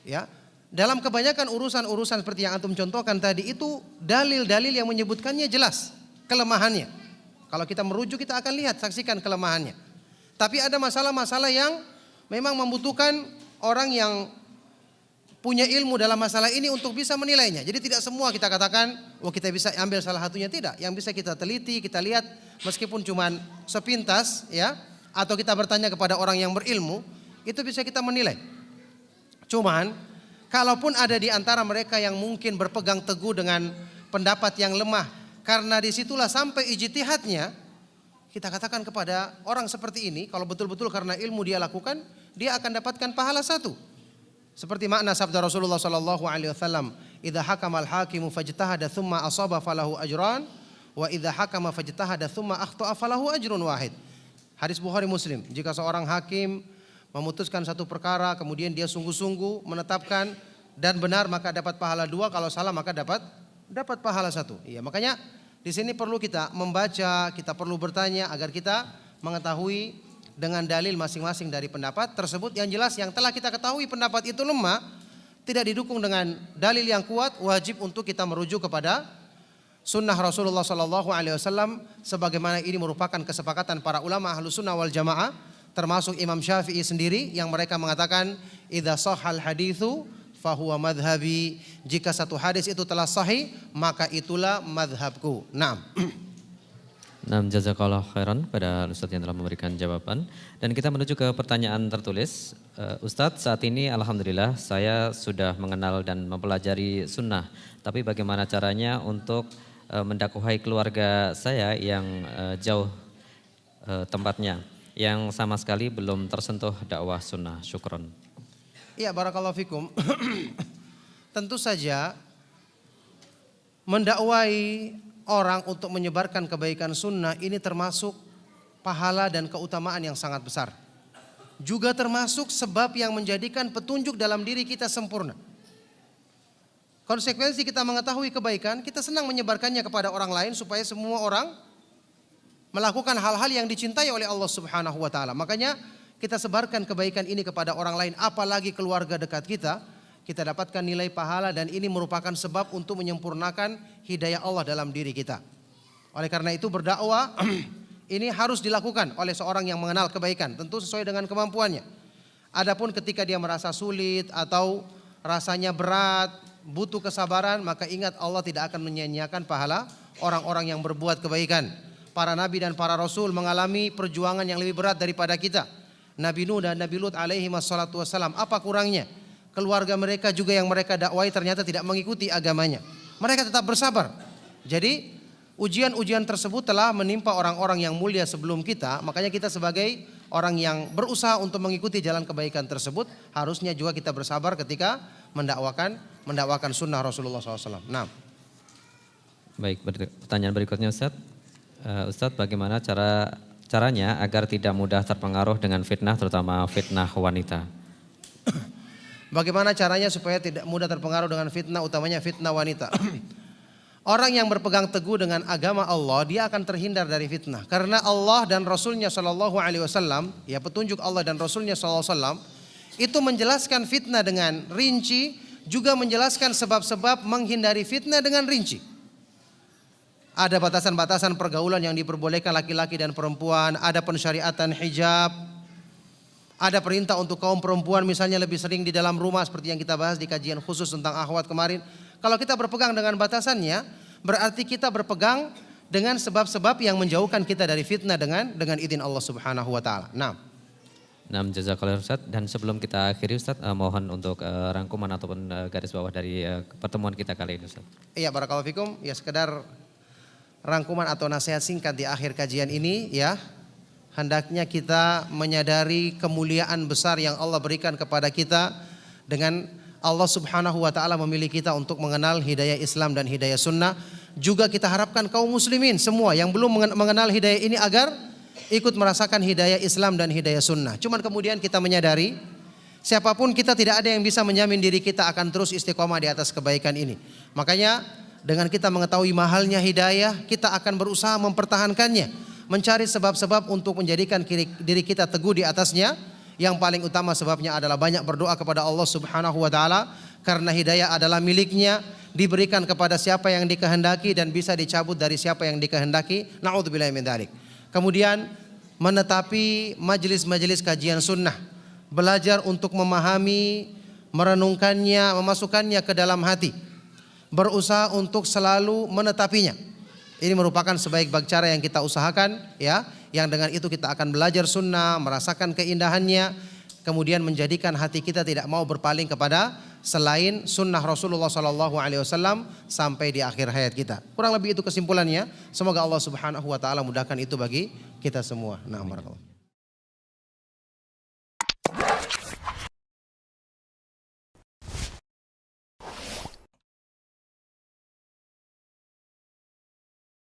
Ya, dalam kebanyakan urusan-urusan seperti yang antum contohkan tadi itu dalil-dalil yang menyebutkannya jelas kelemahannya. Kalau kita merujuk kita akan lihat, saksikan kelemahannya. Tapi ada masalah-masalah yang memang membutuhkan orang yang punya ilmu dalam masalah ini untuk bisa menilainya. Jadi tidak semua kita katakan, oh kita bisa ambil salah satunya, tidak. Yang bisa kita teliti, kita lihat meskipun cuman sepintas, ya, atau kita bertanya kepada orang yang berilmu, itu bisa kita menilai. Cuman, kalaupun ada di antara mereka yang mungkin berpegang teguh dengan pendapat yang lemah, karena disitulah sampai ijtihadnya, kita katakan kepada orang seperti ini, kalau betul-betul karena ilmu dia lakukan, dia akan dapatkan pahala satu. Seperti makna sabda Rasulullah sallallahu alaihi wasallam, "Idza hakamal hakimu fajtahada tsumma asaba falahu ajran, wa idza hakama fajtahada tsumma akhta'a falahu ajrun wahid." Hadis Bukhari Muslim, jika seorang hakim memutuskan satu perkara, kemudian dia sungguh-sungguh menetapkan dan benar, maka dapat pahala dua, kalau salah maka dapat pahala satu. Iya, makanya di sini perlu kita membaca, kita perlu bertanya agar kita mengetahui dengan dalil masing-masing dari pendapat tersebut. Yang jelas yang telah kita ketahui pendapat itu lemah, tidak didukung dengan dalil yang kuat, wajib untuk kita merujuk kepada sunnah Rasulullah SAW, sebagaimana ini merupakan kesepakatan para ulama Ahlus Sunnah wal Jamaah, termasuk Imam Syafi'i sendiri yang mereka mengatakan idza shahhal haditsu fahuwa madhhabi, jika satu hadis itu telah sahih maka itulah madhabku. Naam. Naam, jazakallah khairan pada Ustadz yang telah memberikan jawaban. Dan kita menuju ke pertanyaan tertulis. Ustadz, saat ini alhamdulillah saya sudah mengenal dan mempelajari sunnah, tapi bagaimana caranya untuk mendakwahai keluarga saya yang jauh tempatnya, yang sama sekali belum tersentuh dakwah sunnah? Syukron. Iya, barakallahu fikum. tentu saja mendakwai orang untuk menyebarkan kebaikan sunnah ini termasuk pahala dan keutamaan yang sangat besar. Juga termasuk sebab yang menjadikan petunjuk dalam diri kita sempurna. Konsekuensi kita mengetahui kebaikan, kita senang menyebarkannya kepada orang lain supaya semua orang melakukan hal-hal yang dicintai oleh Allah Subhanahu wa taala. Makanya kita sebarkan kebaikan ini kepada orang lain, apalagi keluarga dekat kita. Kita dapatkan nilai pahala dan ini merupakan sebab untuk menyempurnakan hidayah Allah dalam diri kita. Oleh karena itu berdakwah ini harus dilakukan oleh seorang yang mengenal kebaikan, tentu sesuai dengan kemampuannya. Adapun ketika dia merasa sulit atau rasanya berat, butuh kesabaran, maka ingat Allah tidak akan menyia-nyiakan pahala orang-orang yang berbuat kebaikan. Para nabi dan para rasul mengalami perjuangan yang lebih berat daripada kita. Nabi Nuh dan Nabi Lut alaihi wassalatu wassalam, apa kurangnya? Keluarga mereka juga yang mereka dakwai ternyata tidak mengikuti agamanya. Mereka tetap bersabar. Jadi ujian-ujian tersebut telah menimpa orang-orang yang mulia sebelum kita. Makanya kita sebagai orang yang berusaha untuk mengikuti jalan kebaikan tersebut, harusnya juga kita bersabar ketika mendakwakan sunnah Rasulullah SAW. Nah, Baik, pertanyaan berikutnya Ustadz. Ustadz, bagaimana caranya agar tidak mudah terpengaruh dengan fitnah, terutama fitnah wanita? Bagaimana caranya supaya tidak mudah terpengaruh dengan fitnah, utamanya fitnah wanita? Orang yang berpegang teguh dengan agama Allah, dia akan terhindar dari fitnah. Karena Allah dan Rasulnya Shallallahu Alaihi Wasallam, ya petunjuk Allah dan Rasulnya Shallallahu Alaihi Wasallam, itu menjelaskan fitnah dengan rinci, juga menjelaskan sebab-sebab menghindari fitnah dengan rinci. Ada batasan-batasan pergaulan yang diperbolehkan laki-laki dan perempuan, ada pensyariatan hijab, ada perintah untuk kaum perempuan misalnya lebih sering di dalam rumah seperti yang kita bahas di kajian khusus tentang akhwat kemarin. Kalau kita berpegang dengan batasannya, berarti kita berpegang dengan sebab-sebab yang menjauhkan kita dari fitnah dengan izin Allah Subhanahu wa taala. Nah, jazakallah Ustaz. Dan sebelum kita akhiri Ustaz, mohon untuk rangkuman ataupun garis bawah dari pertemuan kita kali ini Ustaz. Iya, barakallahu fikum. Ya sekedar rangkuman atau nasihat singkat di akhir kajian ini ya. Hendaknya kita menyadari kemuliaan besar yang Allah berikan kepada kita dengan Allah Subhanahu wa taala memilih kita untuk mengenal hidayah Islam dan hidayah sunnah. Juga kita harapkan kaum muslimin semua yang belum mengenal hidayah ini agar ikut merasakan hidayah Islam dan hidayah sunnah. Cuman kemudian kita menyadari siapapun kita tidak ada yang bisa menjamin diri kita akan terus istiqomah di atas kebaikan ini. Makanya dengan kita mengetahui mahalnya hidayah, kita akan berusaha mempertahankannya. Mencari sebab-sebab untuk menjadikan diri kita teguh di atasnya. Yang paling utama sebabnya adalah banyak berdoa kepada Allah Subhanahu wa taala, karena hidayah adalah miliknya, diberikan kepada siapa yang dikehendaki dan bisa dicabut dari siapa yang dikehendaki. Na'udzubillahi min dzalik. Kemudian menetapi majelis-majelis kajian sunnah, belajar untuk memahami, merenungkannya, memasukkannya ke dalam hati, berusaha untuk selalu menetapinya. Ini merupakan sebaik-baik cara yang kita usahakan ya, yang dengan itu kita akan belajar sunnah, merasakan keindahannya, kemudian menjadikan hati kita tidak mau berpaling kepada selain sunnah Rasulullah SAW sampai di akhir hayat kita. Kurang lebih itu kesimpulannya. Semoga Allah Subhanahu wa taala mudahkan itu bagi kita semua. Nah, barakallahu.